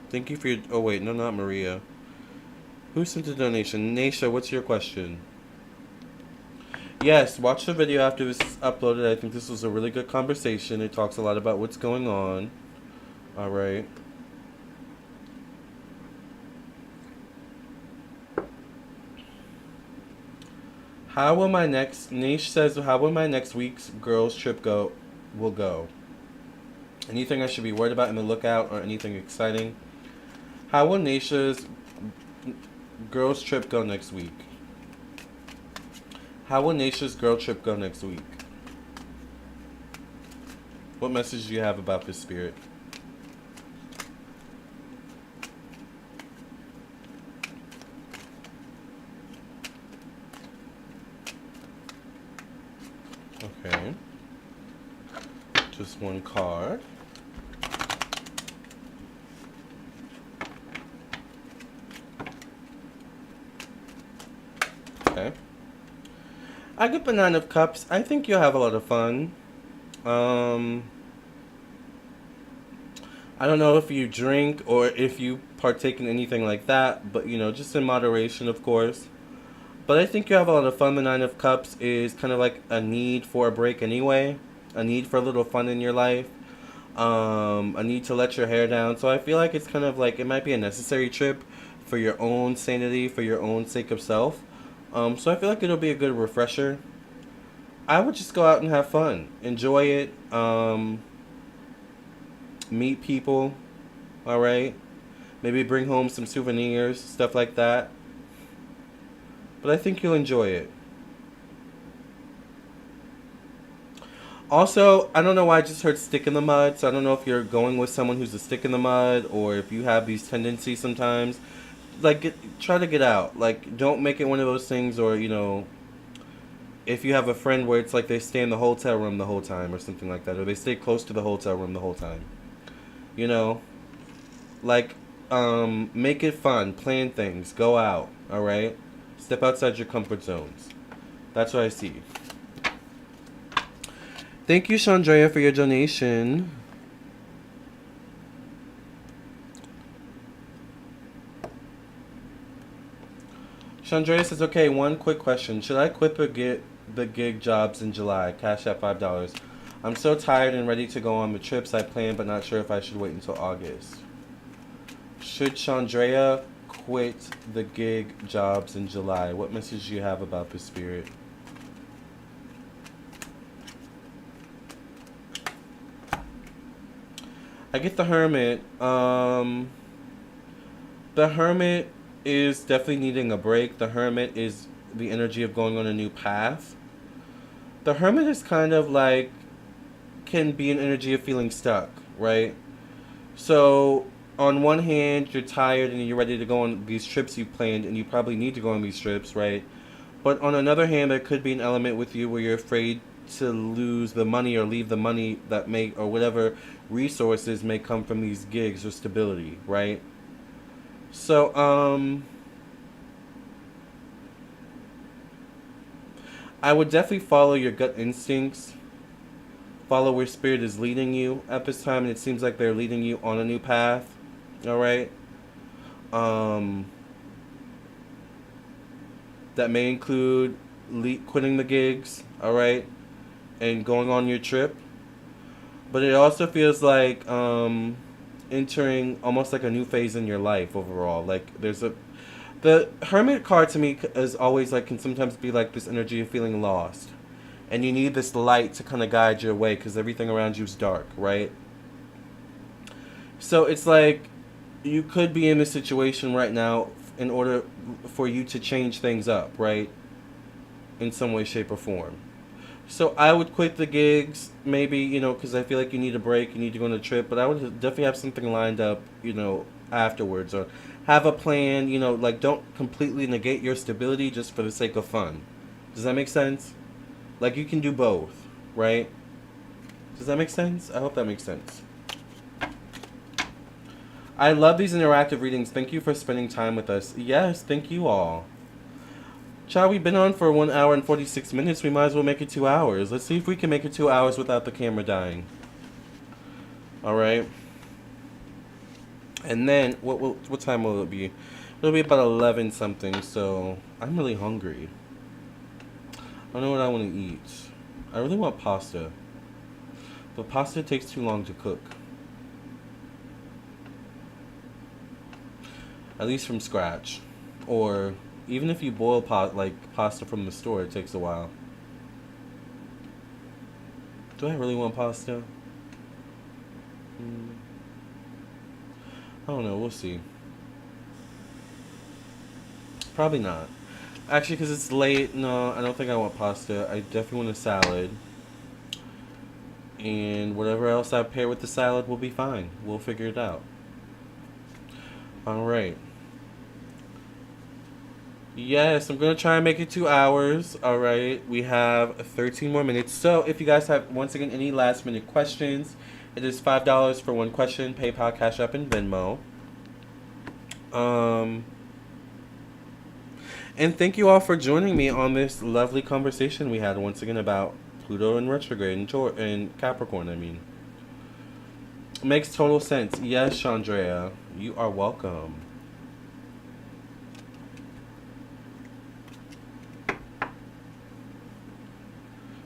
Thank you for your... Oh wait, no, not Maria. Who sent a donation? Nasha, what's your question? Yes, watch the video after this is uploaded. I think this was a really good conversation. It talks a lot about what's going on. Alright. How will my next... Nish says, how will my next week's girls trip will go? Anything I should be worried about in the lookout or anything exciting? How will Nisha's girls trip go next week? How will Nisha's girl trip go next week? What message do you have about this, spirit? Okay. Just one card. Okay. I get the Nine of Cups. I think you'll have a lot of fun. I don't know if you drink or if you partake in anything like that, but you know, just in moderation, of course. But I think you have a lot of fun. The Nine of Cups is kind of like a need for a break anyway. A need for a little fun in your life. A need to let your hair down. So I feel like it's kind of like, it might be a necessary trip for your own sanity, for your own sake of self. So I feel like it'll be a good refresher. I would just go out and have fun. Enjoy it. Meet people. Alright? Maybe bring home some souvenirs. Stuff like that. But I think you'll enjoy it. Also, I don't know why I just heard stick in the mud. So I don't know if you're going with someone who's a stick in the mud, or if you have these tendencies sometimes. Like, try to get out. Like, don't make it one of those things, or, you know, if you have a friend where it's like they stay in the hotel room the whole time or something like that, or they stay close to the hotel room the whole time. You know? Like, make it fun. Plan things. Go out. Alright? Step outside your comfort zones. That's what I see. Thank you, Chandrea, for your donation. Chandrea says, okay, one quick question. Should I quit or get the gig jobs in July? Cash at $5. I'm so tired and ready to go on the trips I planned, but not sure if I should wait until August. Should Chandrea quit the gig jobs in July. What message do you have about the spirit? I get the Hermit. The Hermit is definitely needing a break. The Hermit is the energy of going on a new path. The Hermit is kind of like, can be an energy of feeling stuck, right? So, on one hand, you're tired and you're ready to go on these trips you planned, and you probably need to go on these trips, right? But on another hand, there could be an element with you where you're afraid to lose the money or leave the money that may, or whatever resources may come from these gigs or stability, right? So, I would definitely follow your gut instincts. Follow where spirit is leading you at this time, and it seems like they're leading you on a new path. All right. That may include quitting the gigs. All right, and going on your trip. But it also feels like entering almost like a new phase in your life overall. Like the Hermit card to me is always like, can sometimes be like this energy of feeling lost. And you need this light to kind of guide your way because everything around you is dark, right? So it's like you could be in this situation right now in order for you to change things up, right? In some way, shape, or form. So I would quit the gigs, maybe, because I feel like you need a break, you need to go on a trip. But I would definitely have something lined up, afterwards. Or have a plan, like don't completely negate your stability just for the sake of fun. Does that make sense? Like, you can do both, right? Does that make sense? I hope that makes sense. I love these interactive readings. Thank you for spending time with us. Yes, thank you all. Child, we've been on for 1 hour and 46 minutes. We might as well make it 2 hours. Let's see if we can make it 2 hours without the camera dying. All right. And then, what time will it be? It'll be about 11 something, so I'm really hungry. I don't know what I want to eat. I really want pasta. But pasta takes too long to cook. At least from scratch. Or even if you boil pasta from the store, it takes a while. Do I really want pasta? I don't know. We'll see. Probably not. Actually, because it's late, no, I don't think I want pasta. I definitely want a salad. And whatever else I pair with the salad will be fine. We'll figure it out. Alright. Yes, I'm going to try and make it 2 hours. Alright, we have 13 more minutes. So, if you guys have, once again, any last minute questions, it is $5 for one question. PayPal, Cash App, and Venmo. And thank you all for joining me on this lovely conversation we had once again about Pluto and retrograde and Capricorn, I mean. Makes total sense. Yes, Chandrea, you are welcome.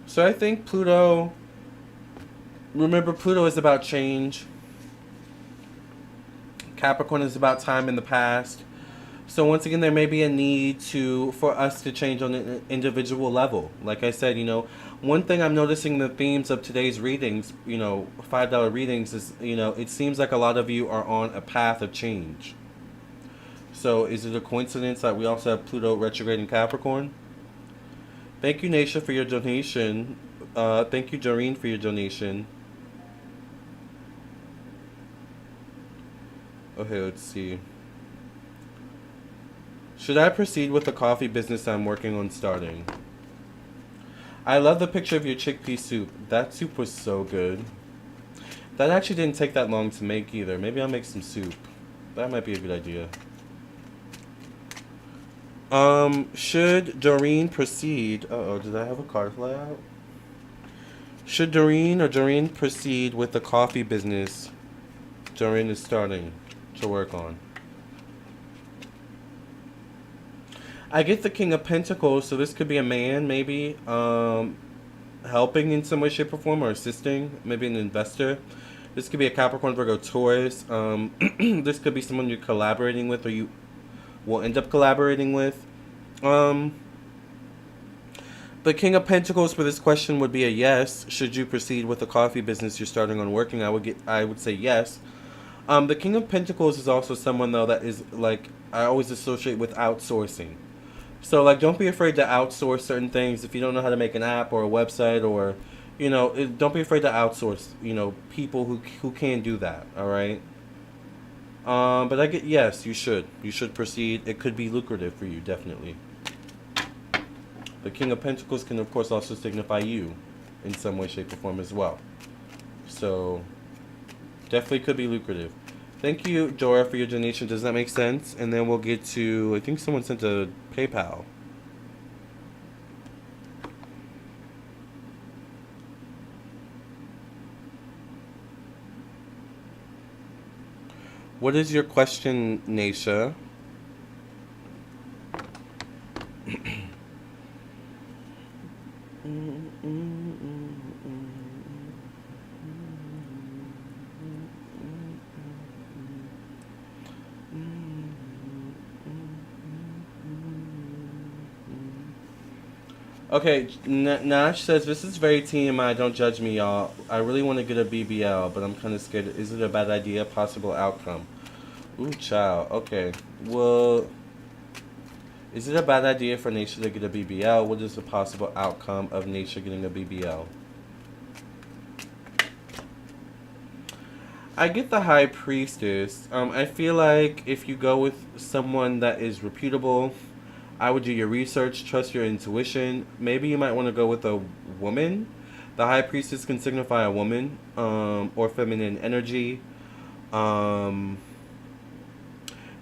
So I think Pluto, remember Pluto is about change. Capricorn is about time in the past. So once again, there may be a need for us to change on an individual level. Like I said, one thing I'm noticing the themes of today's readings, $5 readings is, it seems like a lot of you are on a path of change. So is it a coincidence that we also have Pluto retrograde in Capricorn? Thank you, Naisha, for your donation. Thank you, Doreen, for your donation. Okay, let's see. Should I proceed with the coffee business I'm working on starting? I love the picture of your chickpea soup. That soup was so good. That actually didn't take that long to make either. Maybe I'll make some soup. That might be a good idea. Should Doreen proceed? Uh-oh, did I have a card fly out? Should Doreen proceed with the coffee business Doreen is starting to work on? I get the King of Pentacles, so this could be a man, maybe, helping in some way, shape, or form, or assisting, maybe an investor. This could be a Capricorn, Virgo, Taurus. This could be someone you're collaborating with, or will end up collaborating with. The King of Pentacles for this question would be a yes. Should you proceed with the coffee business you're starting on working, I would say yes. The King of Pentacles is also someone though that is like I always associate with outsourcing. So like don't be afraid to outsource certain things if you don't know how to make an app or a website or don't be afraid to outsource, people who can do that, all right? But yes, you should. You should proceed. It could be lucrative for you, definitely. The King of Pentacles can, of course, also signify you in some way, shape, or form as well. So, definitely could be lucrative. Thank you, Dora, for your donation. Does that make sense? And then we'll get to, I think someone sent a PayPal. What is your question, Naisha? Okay, Nash says, this is very TMI, don't judge me, y'all. I really want to get a BBL, but I'm kind of scared. Is it a bad idea? Possible outcome. Ooh, child. Okay, well, is it a bad idea for Nature to get a BBL? What is the possible outcome of Nature getting a BBL? I get the High Priestess. I feel like if you go with someone that is reputable, I would do your research, trust your intuition. Maybe you might want to go with a woman. The High Priestess can signify a woman, or feminine energy.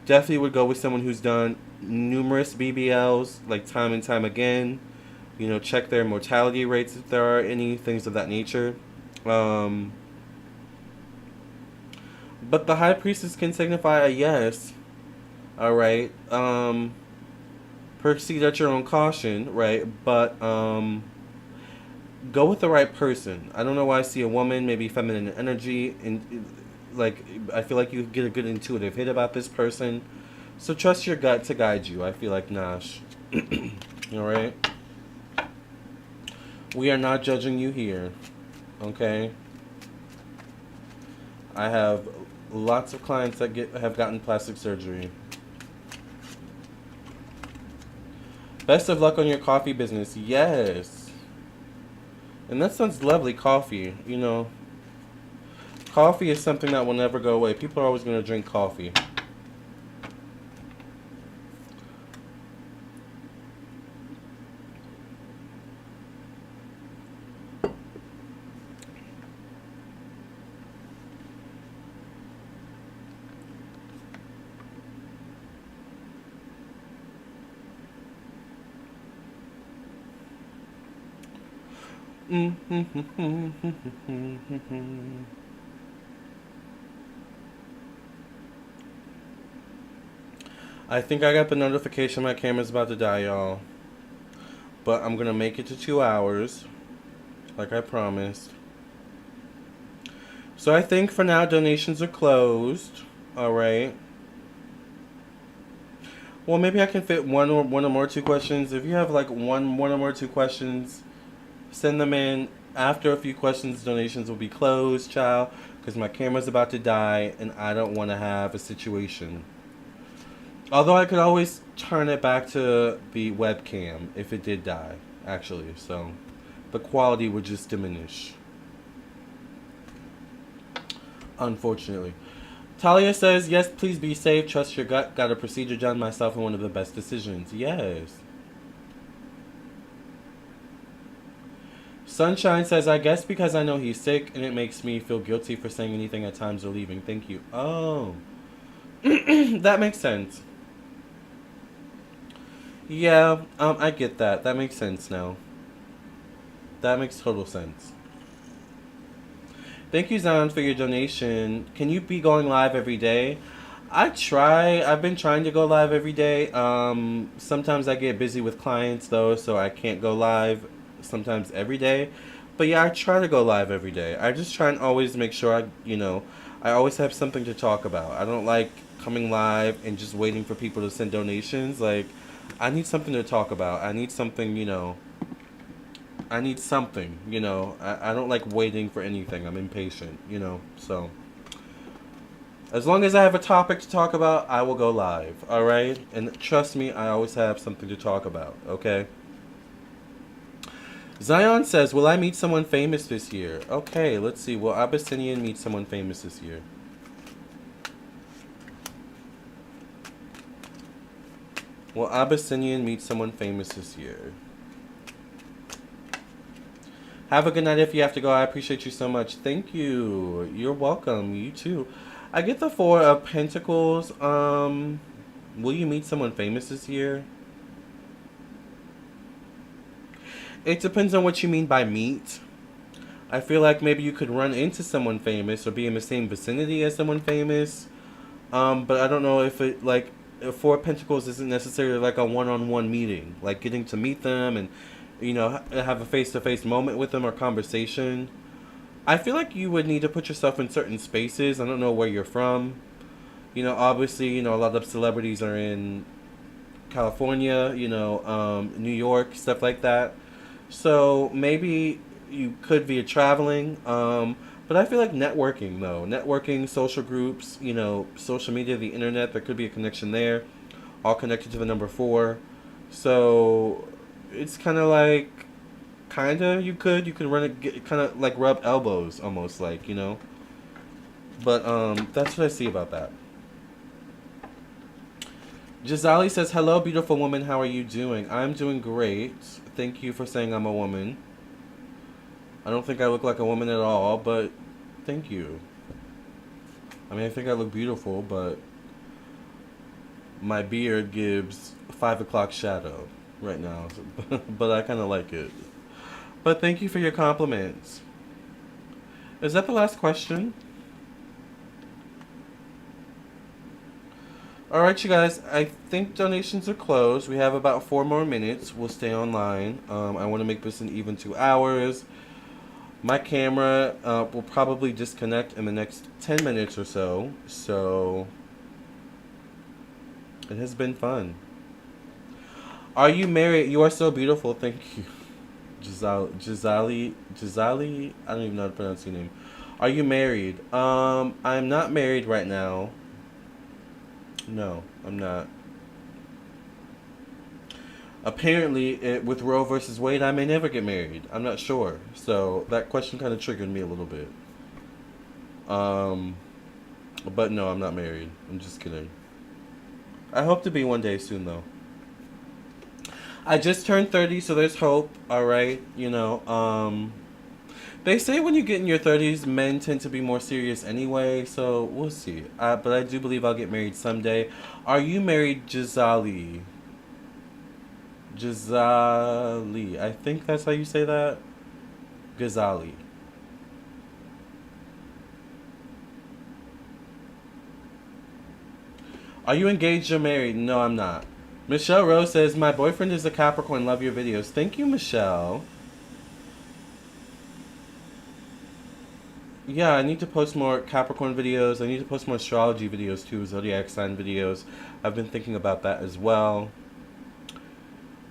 Definitely would go with someone who's done numerous BBLs, like time and time again. Check their mortality rates if there are any, things of that nature. But the High Priestess can signify a yes. Alright. Proceed at your own caution, right? But go with the right person. I don't know why I see a woman, maybe feminine energy, and like I feel like you get a good intuitive hit about this person. So trust your gut to guide you. I feel like Nash. All right. We are not judging you here, okay? I have lots of clients that have gotten plastic surgery. Best of luck on your coffee business. Yes. And that sounds lovely, coffee. Coffee is something that will never go away. People are always going to drink coffee. I think I got the notification my camera's about to die, y'all. But I'm going to make it to 2 hours, like I promised. So I think for now donations are closed. Alright. Well, maybe I can fit one or more 2 questions. If you have like one or more 2 questions, send them in. After a few questions, donations will be closed, child, because my camera's about to die and I don't want to have a situation. Although I could always turn it back to the webcam if it did die, actually. So the quality would just diminish, unfortunately. Talia says, yes, please be safe. Trust your gut. Got a procedure done myself and one of the best decisions. Yes. Sunshine says, I guess because I know he's sick and it makes me feel guilty for saying anything at times or leaving. Thank you. Oh. That makes sense. Yeah, I get that. That makes sense now. That makes total sense. Thank you, Zion, for your donation. Can you be going live every day? I try. I've been trying to go live every day. Sometimes I get busy with clients, though, so I can't go live sometimes every day. But yeah, I try to go live every day. I just try and always make sure I always have something to talk about. I don't like coming live and just waiting for people to send donations. Like, I need something to talk about. I need something, I need something, I don't like waiting for anything. I'm impatient, so as long as I have a topic to talk about, I will go live, all right? And trust me, I always have something to talk about, okay? Zion says, will I meet someone famous this year? Okay, let's see. Will Abyssinian meet someone famous this year? Will Abyssinian meet someone famous this year? Have a good night if you have to go. I appreciate you so much. Thank you. You're welcome. You too. I get the Four of Pentacles. Will you meet someone famous this year? It depends on what you mean by meet. I feel like maybe you could run into someone famous or be in the same vicinity as someone famous. But I don't know if it, like, Four of Pentacles isn't necessarily like a one-on-one meeting. Like getting to meet them and, have a face-to-face moment with them or conversation. I feel like you would need to put yourself in certain spaces. I don't know where you're from. Obviously, a lot of celebrities are in California, New York, stuff like that. So maybe you could be traveling. But I feel like networking, though. Networking, social groups, social media, the internet, there could be a connection there. All connected to the number 4. So it's kind of like, you could run it, kind of like rub elbows, almost like, But that's what I see about that. Gisali says, hello, beautiful woman. How are you doing? I'm doing great. Thank you for saying I'm a woman. I don't think I look like a woman at all, but thank you. I mean, I think I look beautiful, but my beard gives 5 o'clock shadow right now. But I kind of like it. But thank you for your compliments. Is that the last question? Alright, you guys, I think donations are closed. We have about 4 more minutes. We'll stay online. I want to make this an even 2 hours. My camera will probably disconnect in the next 10 minutes or so. So, it has been fun. Are you married? You are so beautiful. Thank you. Gisali, I don't even know how to pronounce your name. Are you married? I'm not married right now. No, I'm not. Apparently, with Roe versus Wade, I may never get married. I'm not sure. So that question kind of triggered me a little bit. But no, I'm not married. I'm just kidding. I hope to be one day soon, though. I just turned 30, so there's hope. All right, they say when you get in your 30s, men tend to be more serious anyway, so we'll see. But I do believe I'll get married someday. Are you married, Gisali? Gisali. I think that's how you say that. Gisali. Are you engaged or married? No, I'm not. Michelle Rose says, my boyfriend is a Capricorn. Love your videos. Thank you, Michelle. Yeah, I need to post more Capricorn videos. I need to post more astrology videos too, zodiac sign videos. I've been thinking about that as well.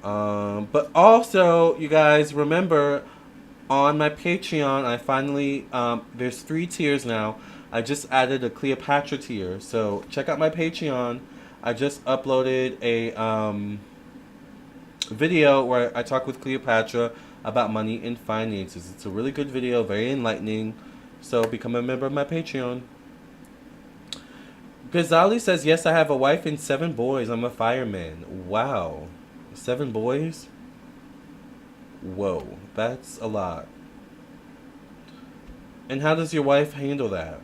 But also, you guys, remember, on my Patreon, I finally, there's 3 tiers now. I just added a Cleopatra tier. So check out my Patreon. I just uploaded a video where I talk with Cleopatra about money and finances. It's a really good video, very enlightening. So become a member of my Patreon. Ghazali says, yes, I have a wife and 7 boys. I'm a fireman. Wow. 7 boys? Whoa, that's a lot. And how does your wife handle that?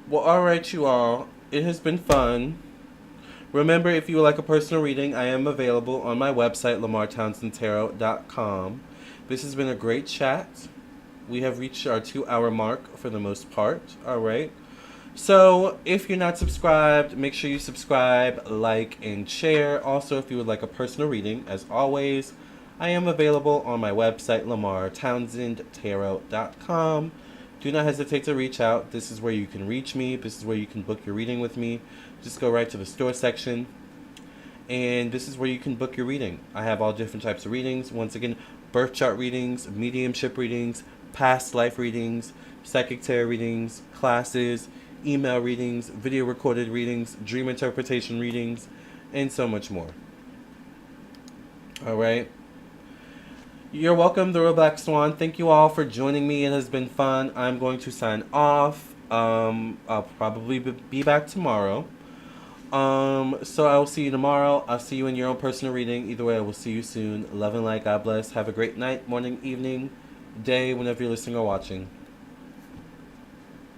Well, alright, you all. It has been fun. Remember, if you would like a personal reading, I am available on my website, LamarrTownsendTarot.com. This has been a great chat. We have reached our 2-hour mark for the most part. Alright. So, if you're not subscribed, make sure you subscribe, like, and share. Also, if you would like a personal reading, as always, I am available on my website, lamarrtownsendtarot.com. Do not hesitate to reach out. This is where you can reach me. This is where you can book your reading with me. Just go right to the store section, and this is where you can book your reading. I have all different types of readings. Once again, birth chart readings, mediumship readings, past life readings, psychic tarot readings, classes, email readings, video recorded readings, dream interpretation readings, and so much more. All right. You're welcome, the Real Black Swan. Thank you all for joining me. It has been fun. I'm going to sign off. I'll probably be back tomorrow. So I will see you tomorrow. I'll see you in your own personal reading. Either way, I will see you soon. Love and light. God bless. Have a great night, morning, evening, day, whenever you're listening or watching.